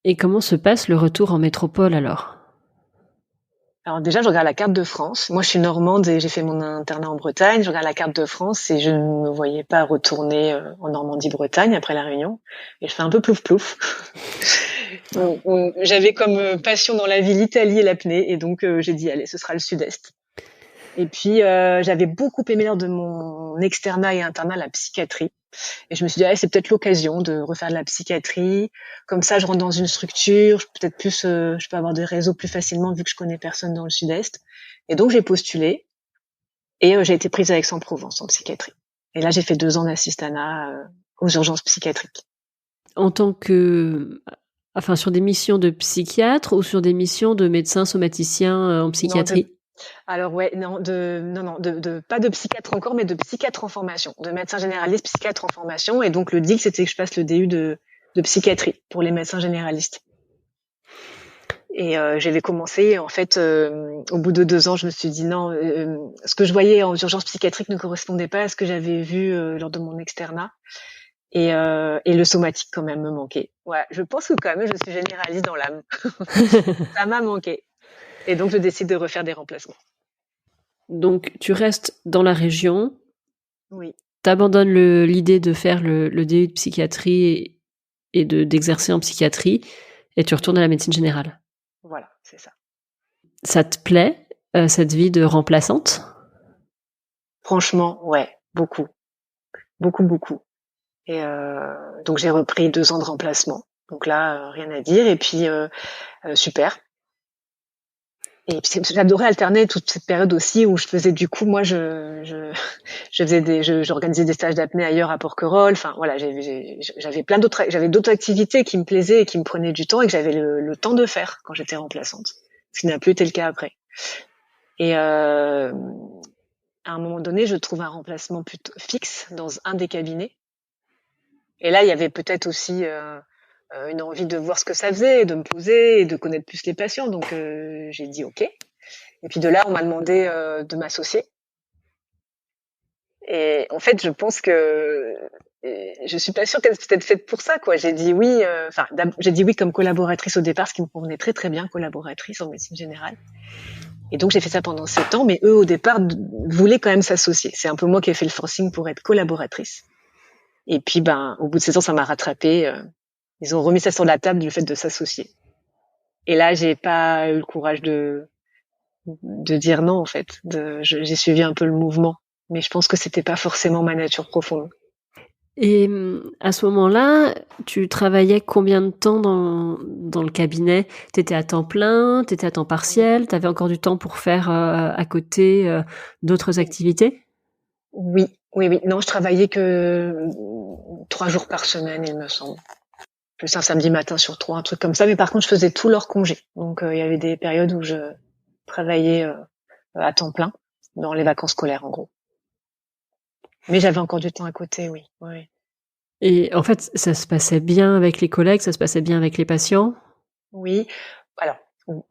Et comment se passe le retour en métropole alors ? Alors déjà, je regarde la carte de France. Moi, je suis normande et j'ai fait mon internat en Bretagne. Je regarde la carte de France et je ne me voyais pas retourner en Normandie-Bretagne après la Réunion. Et je fais un peu plouf-plouf. J'avais comme passion dans la vie l'Italie et l'apnée. Et donc, j'ai dit, allez, ce sera le Sud-Est. Et puis, j'avais beaucoup aimé lors de mon externat et internat la psychiatrie. Et je me suis dit, c'est peut-être l'occasion de refaire de la psychiatrie. Comme ça, je rentre dans une structure, je peux avoir des réseaux plus facilement vu que je connais personne dans le Sud-Est. Et donc, j'ai postulé et j'ai été prise à Aix-en-Provence en psychiatrie. Et là, j'ai fait 2 ans d'assistanat aux urgences psychiatriques. En tant que... Enfin, sur des missions de psychiatre ou sur des missions de médecin somaticien en psychiatrie ? Alors ouais, pas de psychiatre encore, mais de psychiatre en formation, de médecin généraliste, psychiatre en formation. Et donc le deal, c'était que je fasse le DU de psychiatrie pour les médecins généralistes. Et j'avais commencé, en fait, au bout de 2 ans, je me suis dit non, ce que je voyais en urgence psychiatrique ne correspondait pas à ce que j'avais vu lors de mon externat. Et le somatique quand même me manquait. Ouais, je pense que quand même je suis généraliste dans l'âme. Ça m'a manqué. Et donc je décide de refaire des remplacements. Donc tu restes dans la région. Oui. T'abandonnes l'idée de faire le DU de psychiatrie et d'exercer en psychiatrie et tu retournes à la médecine générale. Voilà, c'est ça. Ça te plaît, cette vie de remplaçante ? Franchement, ouais, beaucoup. Beaucoup, beaucoup. Et donc j'ai repris 2 ans de remplacement. Donc là, rien à dire. Et puis, super. Et puis j'adorais alterner toute cette période aussi où je faisais du coup, moi, j'organisais des stages d'apnée ailleurs à Porquerolles. Enfin voilà, j'avais d'autres activités qui me plaisaient et qui me prenaient du temps et que j'avais le temps de faire quand j'étais remplaçante. Ce qui n'a plus été le cas après. Et à un moment donné, je trouve un remplacement plutôt fixe dans un des cabinets. Et là, il y avait peut-être aussi une envie de voir ce que ça faisait, de me poser et de connaître plus les patients. Donc, j'ai dit OK. Et puis de là, on m'a demandé de m'associer. Et en fait, je pense que je suis pas sûre qu'elle soit peut-être faite pour ça, quoi. J'ai dit oui. J'ai dit oui comme collaboratrice au départ, ce qui me convenait très très bien, collaboratrice en médecine générale. Et donc j'ai fait ça pendant 7 ans, mais eux au départ voulaient quand même s'associer. C'est un peu moi qui ai fait le forcing pour être collaboratrice. Et puis au bout de 7 ans, ça m'a rattrapée. Ils ont remis ça sur la table, le fait de s'associer. Et là, j'ai pas eu le courage de dire non, en fait. J'ai suivi un peu le mouvement, mais je pense que c'était pas forcément ma nature profonde. Et à ce moment-là, tu travaillais combien de temps dans le cabinet ? T'étais à temps plein, t'étais à temps partiel, t'avais encore du temps pour faire à côté d'autres activités ? Oui. Non, je travaillais que 3 jours par semaine, il me semble. Plus un samedi matin sur 3, un truc comme ça. Mais par contre, je faisais tout leur congé. Donc, il y avait des périodes où je travaillais à temps plein, dans les vacances scolaires, en gros. Mais j'avais encore du temps à côté, oui. Et en fait, ça se passait bien avec les collègues, ça se passait bien avec les patients ? Oui. Alors,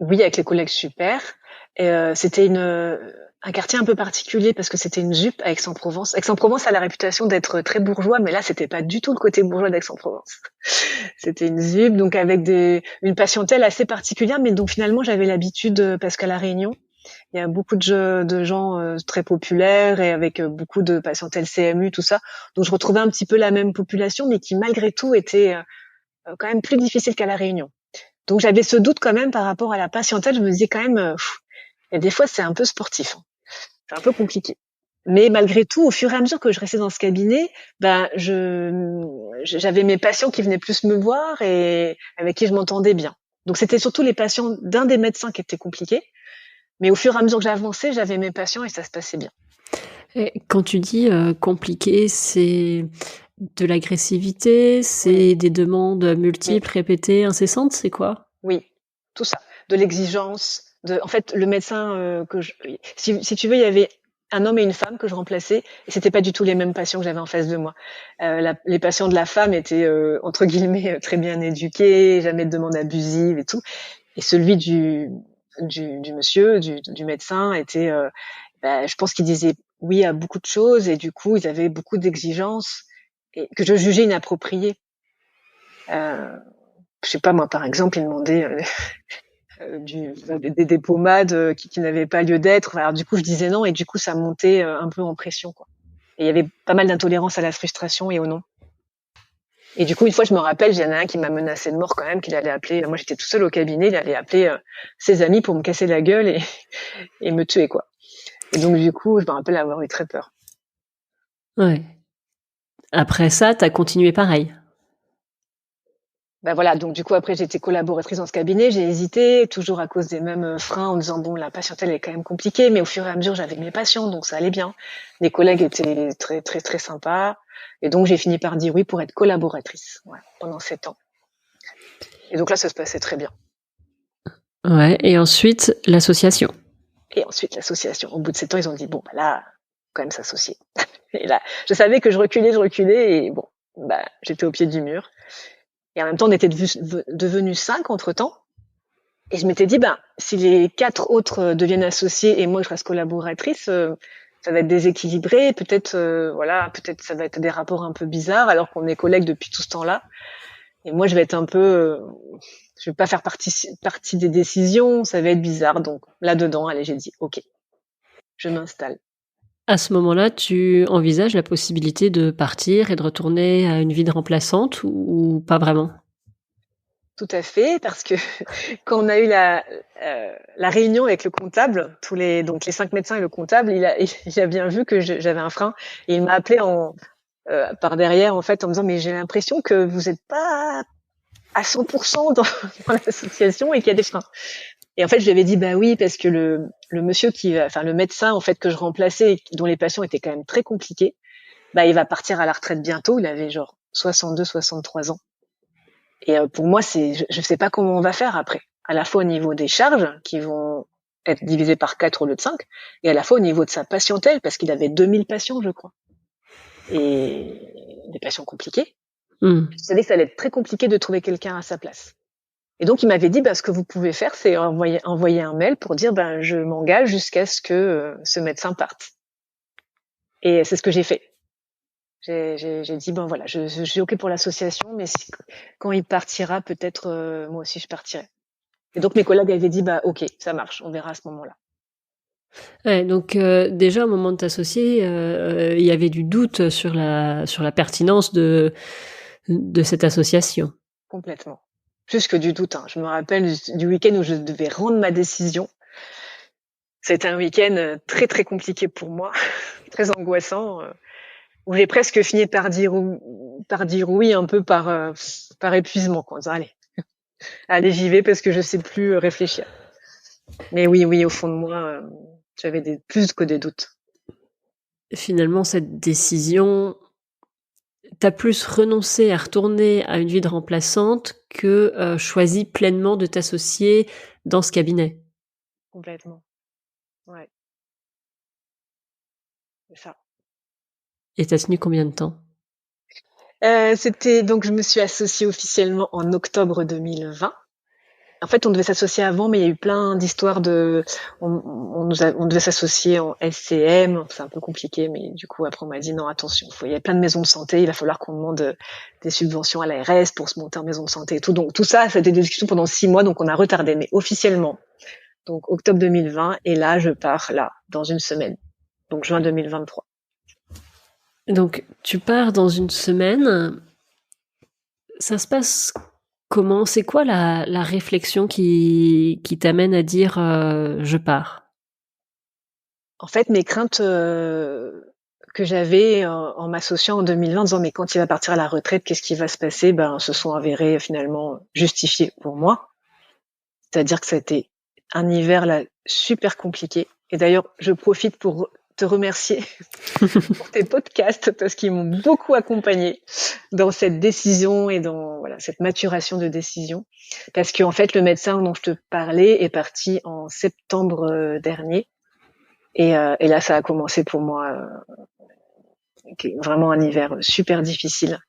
oui, avec les collègues, super. Et c'était un quartier un peu particulier parce que c'était une ZUP à Aix-en-Provence. Aix-en-Provence a la réputation d'être très bourgeois, mais là, c'était pas du tout le côté bourgeois d'Aix-en-Provence. C'était une ZUP, donc avec une patientèle assez particulière, mais dont finalement j'avais l'habitude, parce qu'à La Réunion, il y a beaucoup de gens très populaires et avec beaucoup de patientèle CMU, tout ça. Donc je retrouvais un petit peu la même population, mais qui malgré tout était quand même plus difficile qu'à La Réunion. Donc j'avais ce doute quand même par rapport à la patientèle. Je me disais quand même, et des fois c'est un peu sportif, hein. C'est un peu compliqué. Mais malgré tout, au fur et à mesure que je restais dans ce cabinet, ben j'avais mes patients qui venaient plus me voir et avec qui je m'entendais bien. Donc c'était surtout les patients d'un des médecins qui étaient compliqués. Mais au fur et à mesure que j'avançais, j'avais mes patients et ça se passait bien. Et quand tu dis compliqué, c'est de l'agressivité, c'est des demandes multiples, répétées, incessantes, c'est quoi? Oui, tout ça. De l'exigence. En fait, le médecin si tu veux, il y avait un homme et une femme que je remplaçais et c'était pas du tout les mêmes patients que j'avais en face de moi. Les patients de la femme étaient entre guillemets très bien éduqués, jamais de demandes abusives et tout. Et celui du monsieur, du médecin était, je pense qu'il disait oui à beaucoup de choses et du coup, ils avaient beaucoup d'exigences et que je jugeais inappropriées. Je sais pas moi, par exemple, il demandait des pommades qui n'avaient pas lieu d'être. Alors du coup, je disais non et du coup, ça montait un peu en pression, quoi. Et il y avait pas mal d'intolérance à la frustration et au non. Et du coup, une fois, je me rappelle, il y en a un qui m'a menacé de mort quand même, qu'il allait appeler. Moi, j'étais tout seul au cabinet, il allait appeler ses amis pour me casser la gueule et me tuer, quoi. Et donc, du coup, je me rappelle avoir eu très peur. Ouais. Après ça, t'as continué pareil. Ben voilà, donc du coup après j'étais collaboratrice dans ce cabinet, j'ai hésité, toujours à cause des mêmes freins en disant bon la patientèle est quand même compliquée, mais au fur et à mesure j'avais mes patients donc ça allait bien. Les collègues étaient très très très sympas et donc j'ai fini par dire oui pour être collaboratrice pendant 7 ans. Et donc là ça se passait très bien. Ouais, et ensuite l'association. Et ensuite l'association. Au bout de 7 ans ils ont dit bon bah là quand même s'associer. Et là je savais que je reculais et bon bah j'étais au pied du mur. Et en même temps on était devenus 5 entre temps. Et je m'étais dit, si les 4 autres deviennent associés et moi je reste collaboratrice, ça va être déséquilibré. Peut-être, peut-être ça va être des rapports un peu bizarres alors qu'on est collègues depuis tout ce temps-là. Et moi je vais être un peu, je vais pas faire partie des décisions. Ça va être bizarre. Donc là-dedans, allez, j'ai dit, ok, je m'installe. À ce moment-là, tu envisages la possibilité de partir et de retourner à une vie de remplaçante ou pas vraiment? Tout à fait, parce que quand on a eu la réunion avec le comptable, donc les 5 médecins et le comptable, il a bien vu que j'avais un frein et il m'a appelé par derrière en fait en me disant mais j'ai l'impression que vous êtes pas à 100% dans l'association et qu'il y a des freins. Et en fait je lui avais dit bah oui parce que le monsieur le médecin en fait que je remplaçais dont les patients étaient quand même très compliqués, il va partir à la retraite bientôt, il avait genre 62-63 ans. Et pour moi, je sais pas comment on va faire après. À la fois au niveau des charges qui vont être divisées par 4 au lieu de 5, et à la fois au niveau de sa patientèle, parce qu'il avait 2000 patients, je crois. Et des patients compliqués. Je savais que ça allait être très compliqué de trouver quelqu'un à sa place. Et donc, il m'avait dit, ce que vous pouvez faire, c'est envoyer un mail pour dire, je m'engage jusqu'à ce que ce médecin parte. Et c'est ce que j'ai fait. J'ai dit, je suis OK pour l'association, mais quand il partira, peut-être moi aussi je partirai. Et donc mes collègues avaient dit ok, ça marche, on verra à ce moment-là. Ouais, donc déjà au moment de t'associer, il y avait du doute sur la pertinence de cette association. Complètement. Plus que du doute, hein. Je me rappelle du week-end où je devais rendre ma décision. C'était un week-end très très compliqué pour moi, très angoissant, où j'ai presque fini par dire oui un peu par épuisement, quoi. En disant, allez j'y vais parce que je sais plus réfléchir. Mais oui, au fond de moi, j'avais plus que des doutes. Finalement, cette décision, t'as plus renoncé à retourner à une vie de remplaçante que choisi pleinement de t'associer dans ce cabinet. Complètement. Ouais. C'est ça. Et t'as tenu combien de temps? C'était donc je me suis associée officiellement en octobre 2020. En fait, on devait s'associer avant, mais il y a eu plein d'histoires on devait s'associer en SCM. C'est un peu compliqué, mais du coup, après, on m'a dit non, attention, il y a plein de maisons de santé, il va falloir qu'on demande des subventions à l'ARS pour se monter en maison de santé et tout. Donc, tout ça, c'était des discussions pendant 6 mois, donc on a retardé. Mais officiellement, donc octobre 2020, et là, je pars dans une semaine. Donc, juin 2023. Donc, tu pars dans une semaine. Ça se passe comment? C'est quoi la réflexion qui t'amène à dire je pars? En fait, mes craintes que j'avais en m'associant en 2020, en disant mais quand il va partir à la retraite, qu'est-ce qui va se passer? Se sont avérées finalement justifiées pour moi. C'est-à-dire que ça a été un hiver là super compliqué. Et d'ailleurs, je profite pour te remercier pour tes podcasts parce qu'ils m'ont beaucoup accompagnée dans cette décision et dans cette maturation de décision. Parce qu'en fait, le médecin dont je te parlais est parti en septembre dernier. Et là, ça a commencé pour moi vraiment un hiver super difficile.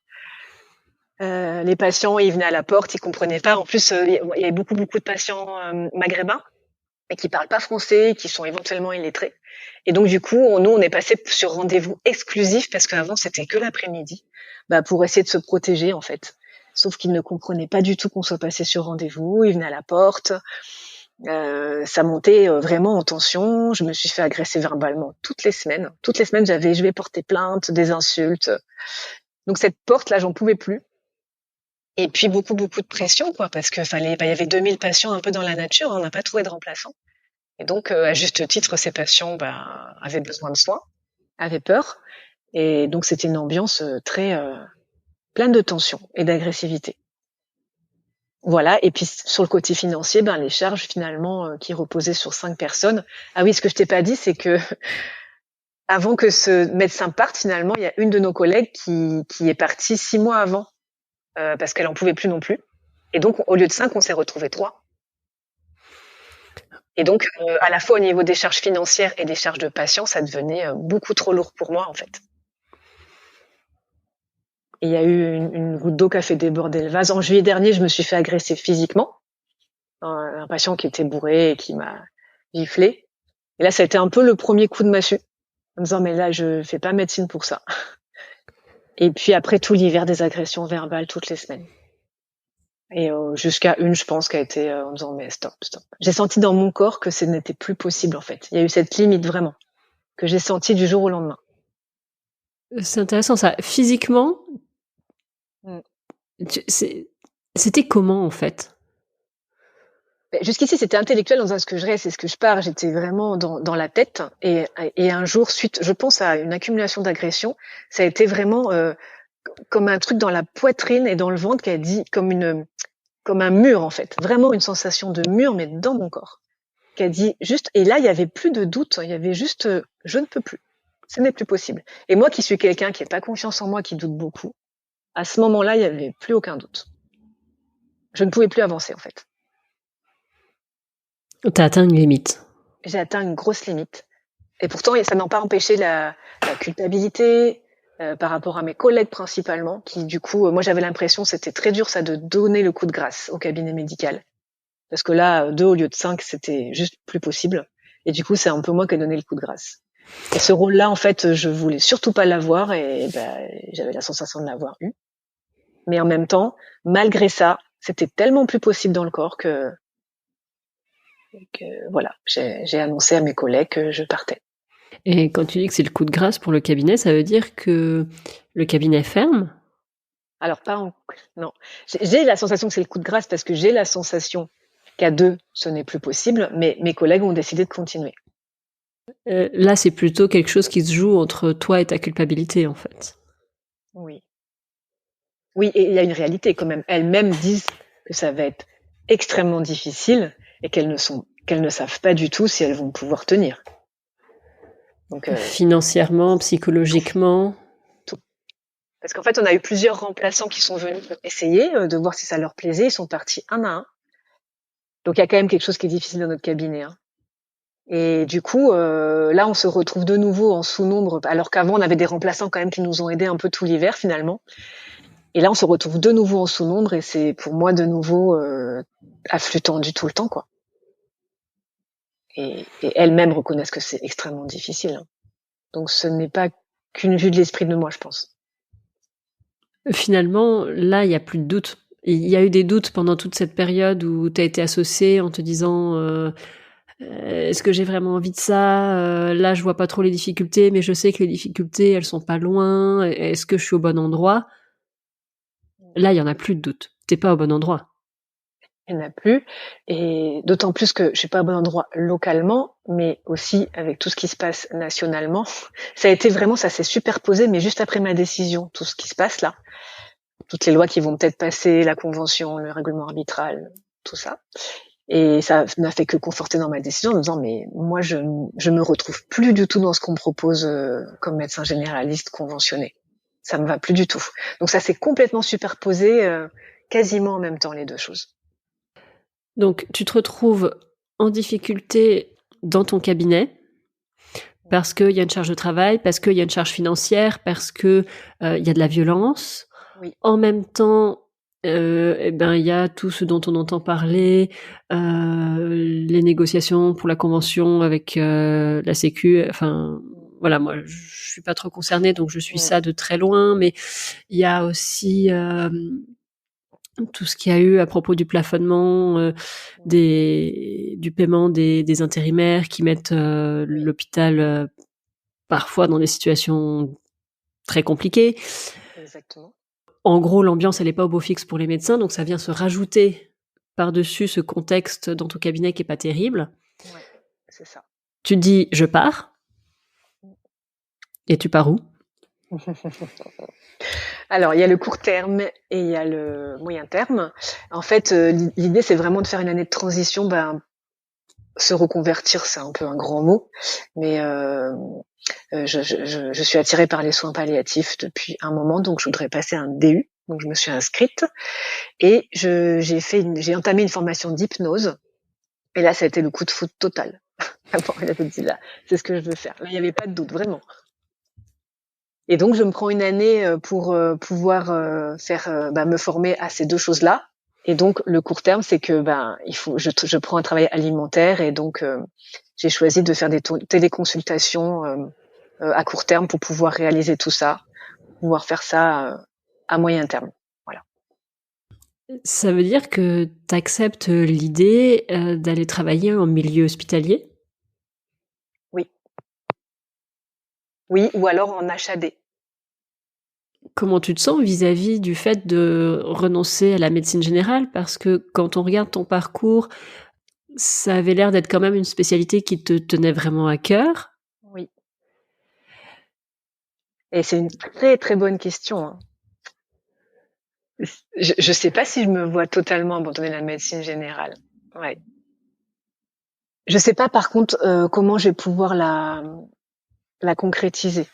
Les patients, ils venaient à la porte, ils comprenaient pas. En plus, il y avait beaucoup de patients maghrébins et qui parlent pas français, qui sont éventuellement illettrés. Et donc, du coup, on est passé sur rendez-vous exclusif parce qu'avant, c'était que l'après-midi, pour essayer de se protéger, en fait. Sauf qu'ils ne comprenaient pas du tout qu'on soit passé sur rendez-vous. Ils venaient à la porte. Ça montait vraiment en tension. Je me suis fait agresser verbalement toutes les semaines. Toutes les semaines, je vais porter plainte, des insultes. Donc, cette porte-là, j'en pouvais plus. Et puis beaucoup de pression, quoi, parce que il y avait 2000 patients un peu dans la nature, on n'a pas trouvé de remplaçant. Et donc, à juste titre, ces patients, avaient besoin de soins, avaient peur. Et donc, c'était une ambiance très pleine de tension et d'agressivité. Voilà. Et puis, sur le côté financier, les charges, finalement, qui reposaient sur 5 personnes. Ah oui, ce que je t'ai pas dit, c'est que avant que ce médecin parte, finalement, il y a une de nos collègues qui est partie 6 mois avant. Parce qu'elle en pouvait plus non plus. Et donc, au lieu de 5, on s'est retrouvé 3. Et donc, à la fois au niveau des charges financières et des charges de patients, ça devenait beaucoup trop lourd pour moi, en fait. Et il y a eu une goutte d'eau qui a fait déborder le vase. En juillet dernier, je me suis fait agresser physiquement. Un patient qui était bourré et qui m'a giflé. Et là, ça a été un peu le premier coup de massue. En me disant, mais là, je fais pas médecine pour ça. Et puis après tout l'hiver, des agressions verbales toutes les semaines. Et jusqu'à une, je pense, qui a été en disant mais stop. J'ai senti dans mon corps que ce n'était plus possible en fait. Il y a eu cette limite vraiment que j'ai senti du jour au lendemain. C'est intéressant ça. Physiquement, c'était comment en fait? Jusqu'ici, c'était intellectuel dans ce que je reste et ce que je pars. J'étais vraiment dans la tête. Et un jour, je pense à une accumulation d'agressions, ça a été vraiment comme un truc dans la poitrine et dans le ventre qui a dit comme un mur en fait. Vraiment une sensation de mur, mais dans mon corps. Qui a dit juste, et là, il y avait plus de doute. Il y avait juste, je ne peux plus. Ce n'est plus possible. Et moi qui suis quelqu'un qui n'a pas confiance en moi, qui doute beaucoup, à ce moment-là, il n'y avait plus aucun doute. Je ne pouvais plus avancer en fait. T'as atteint une limite. J'ai atteint une grosse limite. Et pourtant, ça n'a pas empêché la culpabilité par rapport à mes collègues principalement, qui du coup, moi j'avais l'impression, c'était très dur ça de donner le coup de grâce au cabinet médical. Parce que là, 2 au lieu de 5, c'était juste plus possible. Et du coup, c'est un peu moi qui ai donné le coup de grâce. Et ce rôle-là, en fait, je voulais surtout pas l'avoir et j'avais la sensation de l'avoir eu. Mais en même temps, malgré ça, c'était tellement plus possible dans le corps que voilà, j'ai annoncé à mes collègues que je partais. Et quand tu dis que c'est le coup de grâce pour le cabinet, ça veut dire que le cabinet ferme? Alors non. J'ai la sensation que c'est le coup de grâce parce que j'ai la sensation qu'à 2, ce n'est plus possible, mais mes collègues ont décidé de continuer. Là, c'est plutôt quelque chose qui se joue entre toi et ta culpabilité, en fait. Oui. Oui, et il y a une réalité quand même. Elles-mêmes disent que ça va être extrêmement difficile et qu'elles ne savent pas du tout si elles vont pouvoir tenir. Donc, financièrement, psychologiquement. Tout. Parce qu'en fait, on a eu plusieurs remplaçants qui sont venus essayer de voir si ça leur plaisait. Ils sont partis un à un. Donc, il y a quand même quelque chose qui est difficile dans notre cabinet. Hein. Et du coup, là, on se retrouve de nouveau en sous-nombre, alors qu'avant, on avait des remplaçants quand même qui nous ont aidés un peu tout l'hiver, finalement. Et là, on se retrouve de nouveau en sous-nombre et c'est pour moi de nouveau à flux tendu tout le temps, quoi. Et elles-mêmes reconnaissent que c'est extrêmement difficile. Hein. Donc ce n'est pas qu'une vue de l'esprit de moi, je pense. Finalement, là, il n'y a plus de doute. Il y a eu des doutes pendant toute cette période où tu as été associée en te disant est-ce que j'ai vraiment envie de ça Là, je vois pas trop les difficultés, mais je sais que les difficultés, elles sont pas loin. Est-ce que je suis au bon endroit? Là, il y en a plus de doute. T'es pas au bon endroit. Il n'y en a plus. Et d'autant plus que je suis pas au bon endroit localement, mais aussi avec tout ce qui se passe nationalement. Ça a été vraiment, ça s'est superposé, mais juste après ma décision, tout ce qui se passe là. Toutes les lois qui vont peut-être passer, la convention, le règlement arbitral, tout ça. Et ça n'a fait que conforter dans ma décision en me disant mais moi je me retrouve plus du tout dans ce qu'on me propose comme médecin généraliste conventionné. Ça me va plus du tout. Donc ça s'est complètement superposé quasiment en même temps les deux choses. Donc tu te retrouves en difficulté dans ton cabinet parce qu'il y a une charge de travail, parce qu'il y a une charge financière, parce que il y a de la violence. Oui. En même temps, il y a tout ce dont on entend parler, les négociations pour la convention avec la Sécu. Enfin, voilà, moi, je suis pas trop concernée, donc je suis ça de très loin. Mais il y a aussi tout ce qu'il y a eu à propos du plafonnement du paiement des intérimaires qui mettent l'hôpital parfois dans des situations très compliquées. Exactement. En gros, l'ambiance, elle est pas au beau fixe pour les médecins, donc ça vient se rajouter par-dessus ce contexte dans ton cabinet qui est pas terrible. Ouais, c'est ça. Tu te dis, je pars. Et tu pars où? Alors, il y a le court terme et il y a le moyen terme. En fait, l'idée, c'est vraiment de faire une année de transition. Se reconvertir, c'est un peu un grand mot, mais je suis attirée par les soins palliatifs depuis un moment, donc je voudrais passer un DU. Donc je me suis inscrite et j'ai entamé une formation d'hypnose. Et là, ça a été le coup de foudre total. Il avait dit là, c'est ce que je veux faire. Là, il n'y avait pas de doute, vraiment. Et donc, je me prends une année pour pouvoir me former à ces deux choses-là. Et donc, le court terme, c'est que je prends un travail alimentaire et donc j'ai choisi de faire des téléconsultations à court terme pour pouvoir réaliser tout ça, pouvoir faire ça à moyen terme. Voilà. Ça veut dire que tu acceptes l'idée d'aller travailler en milieu hospitalier? Oui, ou alors en HAD. Comment tu te sens vis-à-vis du fait de renoncer à la médecine générale? Parce que quand on regarde ton parcours, ça avait l'air d'être quand même une spécialité qui te tenait vraiment à cœur. Oui. Et c'est une très très bonne question. Hein. Je sais pas si je me vois totalement abandonner la médecine générale. Ouais. Je sais pas par contre comment je vais pouvoir la concrétiser.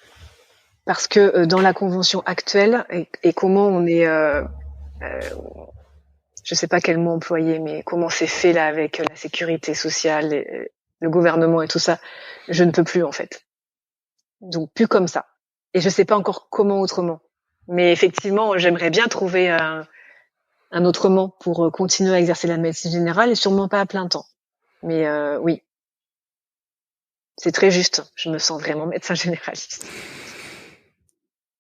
Parce que dans la convention actuelle et comment on est je sais pas quel mot employer, mais comment c'est fait là avec la sécurité sociale, le gouvernement et tout ça, je ne peux plus en fait. Donc plus comme ça. Et je sais pas encore comment autrement. Mais effectivement, j'aimerais bien trouver un autrement pour continuer à exercer la médecine générale et sûrement pas à plein temps. Mais oui, c'est très juste. Je me sens vraiment médecin généraliste.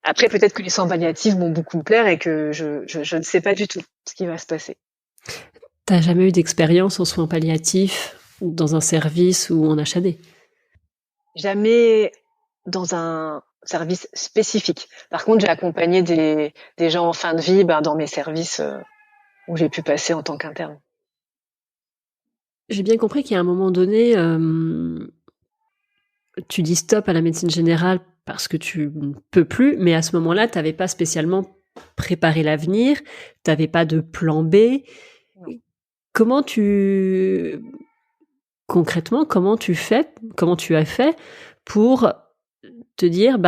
Après, peut-être que les soins palliatifs vont beaucoup me plaire et que je ne sais pas du tout ce qui va se passer. T'as jamais eu d'expérience en soins palliatifs dans un service ou en HAD? Jamais dans un service spécifique. Par contre, j'ai accompagné des gens en fin de vie dans mes services où j'ai pu passer en tant qu'interne. J'ai bien compris qu'il y a un moment donné, tu dis stop à la médecine générale parce que tu ne peux plus, mais à ce moment-là, tu n'avais pas spécialement préparé l'avenir, tu n'avais pas de plan B. Non. Concrètement, comment tu as fait pour te dire,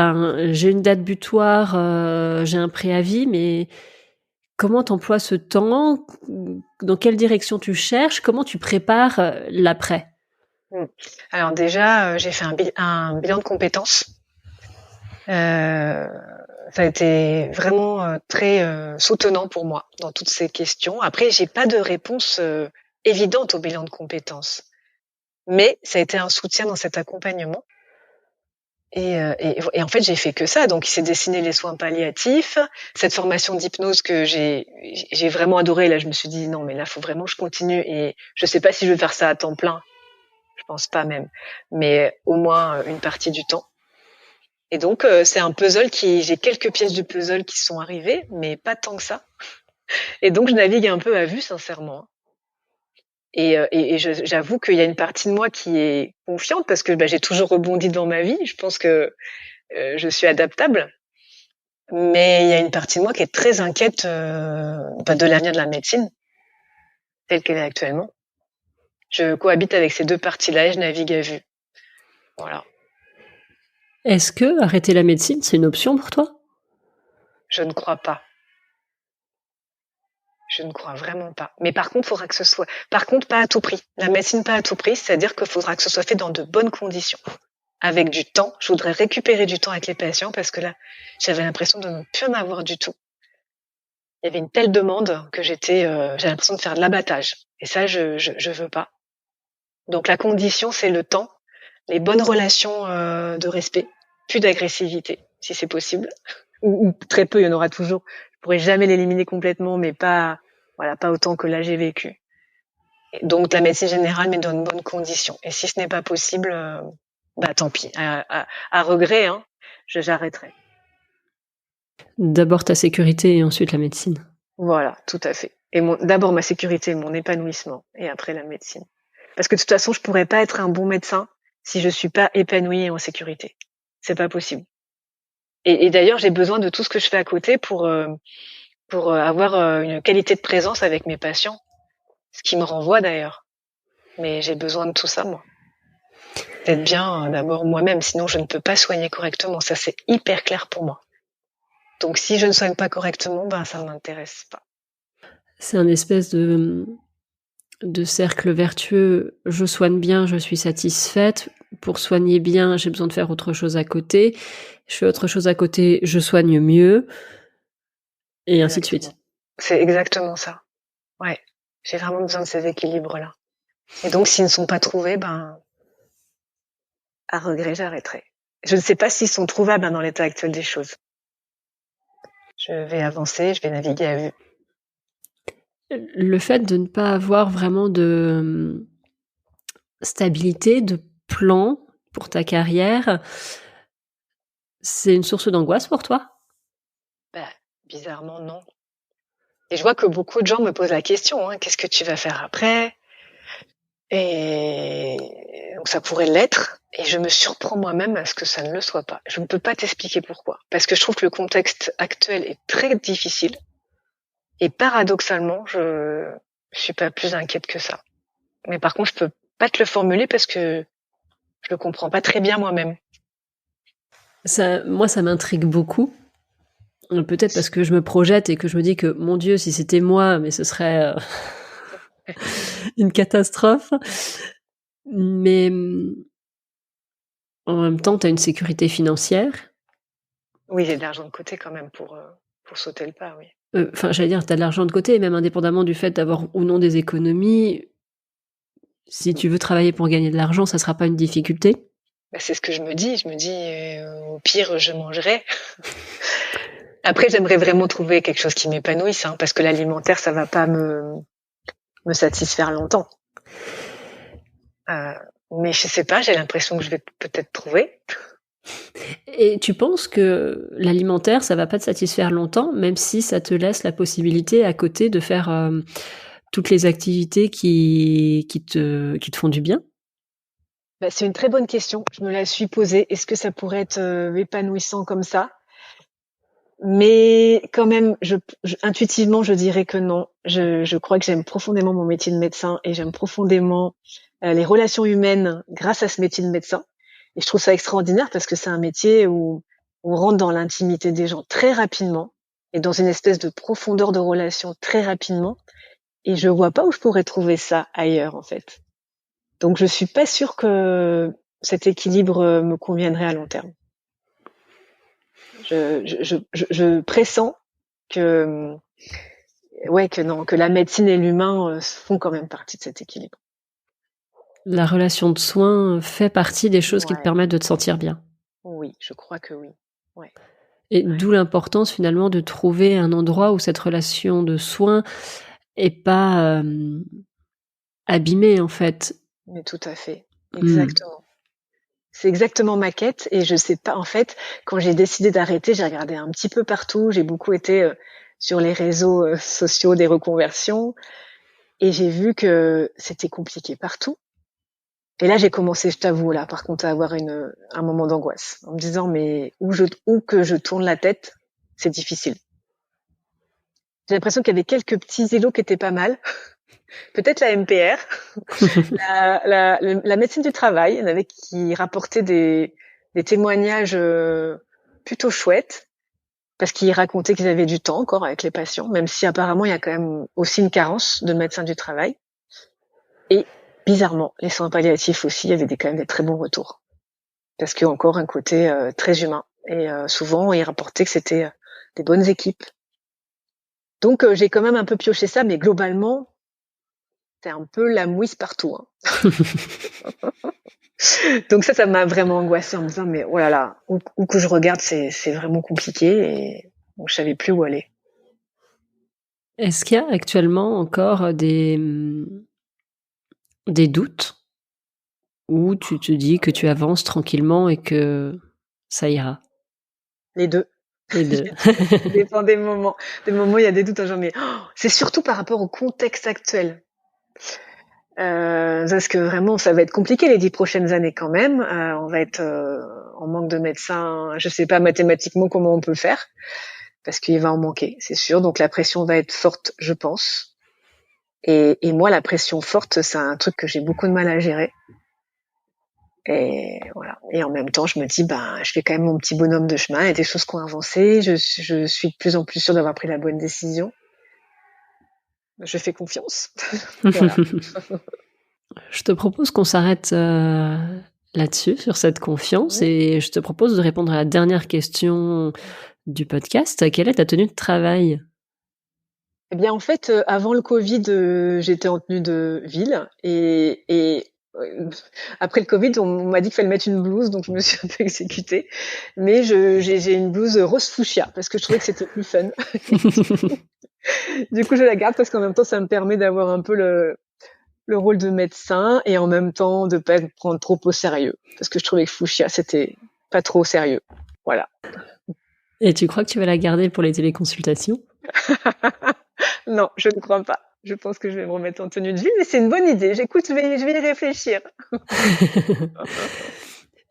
j'ai une date butoir, j'ai un préavis, mais comment t'emploies ce temps? Dans quelle direction tu cherches? Comment tu prépares l'après? Alors déjà, j'ai fait un bilan de compétences. Ça a été vraiment très soutenant pour moi dans toutes ces questions. Après, j'ai pas de réponse évidente au bilan de compétences, mais ça a été un soutien dans cet accompagnement. Et en fait, j'ai fait que ça. Donc, il s'est dessiné les soins palliatifs, cette formation d'hypnose que j'ai vraiment adorée. Là, je me suis dit non, mais là, faut vraiment que je continue. Et je sais pas si je vais faire ça à temps plein. Je pense pas même, mais au moins une partie du temps. Et donc, c'est un puzzle j'ai quelques pièces de puzzle qui sont arrivées, mais pas tant que ça. Et donc, je navigue un peu à vue, sincèrement. Et j'avoue qu'il y a une partie de moi qui est confiante parce que j'ai toujours rebondi dans ma vie. Je pense que je suis adaptable. Mais il y a une partie de moi qui est très inquiète de l'avenir de la médecine, telle qu'elle est actuellement. Je cohabite avec ces deux parties-là et je navigue à vue. Voilà. Est-ce que arrêter la médecine, c'est une option pour toi? Je ne crois pas. Je ne crois vraiment pas. Mais par contre, faudra que ce soit. Par contre, pas à tout prix. La médecine, pas à tout prix, c'est-à-dire qu'il faudra que ce soit fait dans de bonnes conditions, avec du temps. Je voudrais récupérer du temps avec les patients parce que là, j'avais l'impression de ne plus en avoir du tout. Il y avait une telle demande que j'avais l'impression de faire de l'abattage. Et ça, je veux pas. Donc la condition, c'est le temps, les bonnes relations de respect, plus d'agressivité, si c'est possible, ou très peu. Il y en aura toujours. Je pourrais jamais l'éliminer complètement, mais pas autant que là j'ai vécu. Et donc la médecine générale, mais dans de bonnes conditions. Et si ce n'est pas possible, tant pis. À regret, hein, j'arrêterai. D'abord ta sécurité et ensuite la médecine. Voilà, tout à fait. Et d'abord ma sécurité, mon épanouissement, et après la médecine. Parce que de toute façon, je pourrais pas être un bon médecin si je suis pas épanouie et en sécurité. C'est pas possible. Et d'ailleurs, j'ai besoin de tout ce que je fais à côté pour avoir une qualité de présence avec mes patients, ce qui me renvoie d'ailleurs. Mais j'ai besoin de tout ça, moi. D'être bien d'abord moi-même, sinon je ne peux pas soigner correctement. Ça, c'est hyper clair pour moi. Donc si je ne soigne pas correctement, ça ne m'intéresse pas. C'est un espèce de cercle vertueux. Je soigne bien, je suis satisfaite. Pour soigner bien, j'ai besoin de faire autre chose à côté. Je fais autre chose à côté, je soigne mieux. Et ainsi de suite. C'est exactement ça. Ouais. J'ai vraiment besoin de ces équilibres-là. Et donc, s'ils ne sont pas trouvés, à regret, j'arrêterai. Je ne sais pas s'ils sont trouvables dans l'état actuel des choses. Je vais avancer, je vais naviguer à vue. Le fait de ne pas avoir vraiment de stabilité, de plan pour ta carrière, c'est une source d'angoisse pour toi? Bizarrement, non. Et je vois que beaucoup de gens me posent la question, hein, qu'est-ce que tu vas faire après? Et donc ça pourrait l'être, et je me surprends moi-même à ce que ça ne le soit pas. Je ne peux pas t'expliquer pourquoi. Parce que je trouve que le contexte actuel est très difficile. Et paradoxalement, je suis pas plus inquiète que ça. Mais par contre, je peux pas te le formuler parce que je le comprends pas très bien moi-même. Moi, ça m'intrigue beaucoup. Peut-être parce que je me projette et que je me dis que, mon Dieu, si c'était moi, mais ce serait une catastrophe. Mais en même temps, tu as une sécurité financière. Oui, j'ai de l'argent de côté quand même pour sauter le pas, oui. J'allais dire, tu as de l'argent de côté, et même indépendamment du fait d'avoir ou non des économies, si tu veux travailler pour gagner de l'argent, ça sera pas une difficulté. C'est ce que je me dis. Je me dis, au pire, je mangerai. Après, j'aimerais vraiment trouver quelque chose qui m'épanouisse, hein, parce que l'alimentaire, ça va pas me satisfaire longtemps. Mais je sais pas, j'ai l'impression que je vais peut-être trouver. Et tu penses que l'alimentaire, ça va pas te satisfaire longtemps, même si ça te laisse la possibilité à côté de faire toutes les activités qui te font du bien? C'est une très bonne question. Je me la suis posée. Est-ce que ça pourrait être épanouissant comme ça? Mais quand même, intuitivement, je dirais que non. Je crois que j'aime profondément mon métier de médecin et j'aime profondément les relations humaines grâce à ce métier de médecin. Et je trouve ça extraordinaire parce que c'est un métier où on rentre dans l'intimité des gens très rapidement et dans une espèce de profondeur de relation très rapidement. Et je vois pas où je pourrais trouver ça ailleurs, en fait. Donc, je suis pas sûre que cet équilibre me conviendrait à long terme. Je pressens que que la médecine et l'humain font quand même partie de cet équilibre. La relation de soins fait partie des choses qui te permettent de te sentir bien. Oui, je crois que oui. Ouais. Et d'où l'importance finalement de trouver un endroit où cette relation de soins est pas abîmée en fait. Mais tout à fait, exactement. C'est exactement ma quête et je sais pas, en fait, quand j'ai décidé d'arrêter, j'ai regardé un petit peu partout, j'ai beaucoup été sur les réseaux sociaux des reconversions et j'ai vu que c'était compliqué partout. Et là, j'ai commencé, je t'avoue, là, par contre, à avoir un moment d'angoisse en me disant, mais où que je tourne la tête, c'est difficile. J'ai l'impression qu'il y avait quelques petits îlots qui étaient pas mal. Peut-être la MPR, la médecine du travail, il y en avait qui rapportaient des témoignages plutôt chouettes, parce qu'ils racontaient qu'ils avaient du temps encore avec les patients, même si apparemment il y a quand même aussi une carence de médecins du travail. Et bizarrement, les soins palliatifs aussi, il y avait quand même des très bons retours, parce qu'il y a encore un côté très humain. Et souvent, ils rapportaient que c'était des bonnes équipes. Donc j'ai quand même un peu pioché ça, mais globalement, c'est un peu la mouise partout. Hein. Donc ça m'a vraiment angoissée en me disant, mais oh là là, où que je regarde, c'est vraiment compliqué et donc, je savais plus où aller. Est-ce qu'il y a actuellement encore des doutes où tu te dis que tu avances tranquillement et que ça ira? Les deux. Les deux. Ça dépend des moments. Des moments, il y a des doutes, genre, mais c'est surtout par rapport au contexte actuel. Parce que vraiment, ça va être compliqué les 10 prochaines années quand même. On va être en manque de médecins. Je sais pas mathématiquement comment on peut faire, parce qu'il va en manquer, c'est sûr. Donc la pression va être forte, je pense. Et moi, la pression forte, c'est un truc que j'ai beaucoup de mal à gérer. Et voilà. Et en même temps, je me dis, je fais quand même mon petit bonhomme de chemin. Il y a des choses qui ont avancé. Je suis de plus en plus sûre d'avoir pris la bonne décision. Je fais confiance. Voilà. Je te propose qu'on s'arrête là-dessus, sur cette confiance, et je te propose de répondre à la dernière question du podcast. Quelle est ta tenue de travail ? Eh bien, en fait, avant le Covid, j'étais en tenue de ville et après le Covid, on m'a dit qu'il fallait mettre une blouse, donc je me suis un peu exécutée. Mais j'ai une blouse rose fuchsia parce que je trouvais que c'était plus fun. Du coup, je la garde parce qu'en même temps, ça me permet d'avoir un peu le rôle de médecin et en même temps de pas me prendre trop au sérieux parce que je trouvais que fuchsia, c'était pas trop sérieux. Voilà. Et tu crois que tu vas la garder pour les téléconsultations ? Non, je ne crois pas. Je pense que je vais me remettre en tenue de ville, mais c'est une bonne idée. J'écoute, je vais y réfléchir.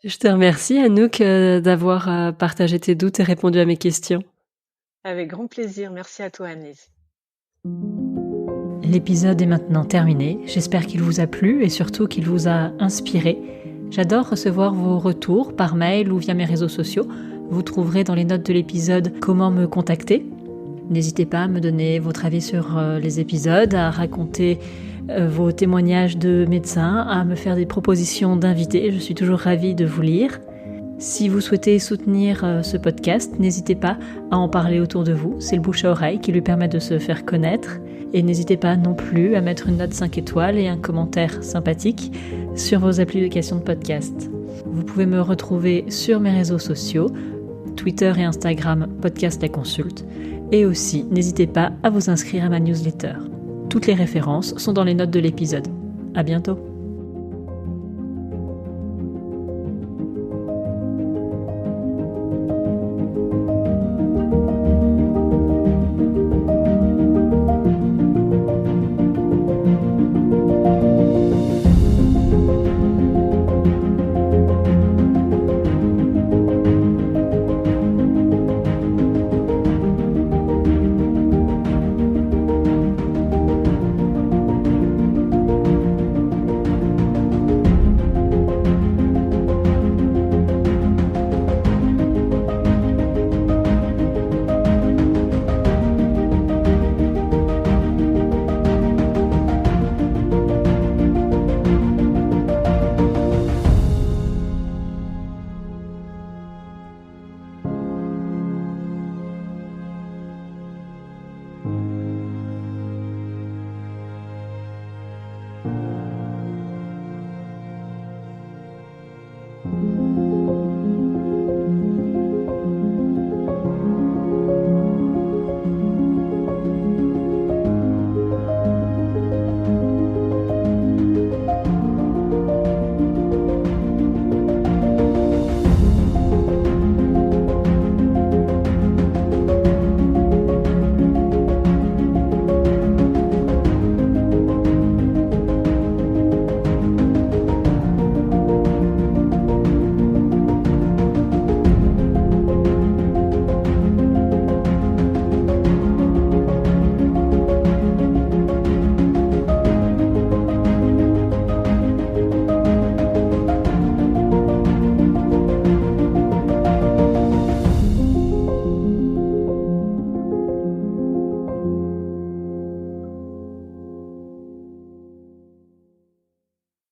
Je te remercie, Anouk, d'avoir partagé tes doutes et répondu à mes questions. Avec grand plaisir. Merci à toi, Annelise. L'épisode est maintenant terminé. J'espère qu'il vous a plu et surtout qu'il vous a inspiré. J'adore recevoir vos retours par mail ou via mes réseaux sociaux. Vous trouverez dans les notes de l'épisode comment me contacter. N'hésitez pas à me donner votre avis sur les épisodes, à raconter vos témoignages de médecins, à me faire des propositions d'invités. Je suis toujours ravie de vous lire. Si vous souhaitez soutenir ce podcast, n'hésitez pas à en parler autour de vous. C'est le bouche à oreille qui lui permet de se faire connaître. Et n'hésitez pas non plus à mettre une note 5 étoiles et un commentaire sympathique sur vos applications de podcast. Vous pouvez me retrouver sur mes réseaux sociaux, Twitter et Instagram, Podcast La Consulte. Et aussi, n'hésitez pas à vous inscrire à ma newsletter. Toutes les références sont dans les notes de l'épisode. À bientôt.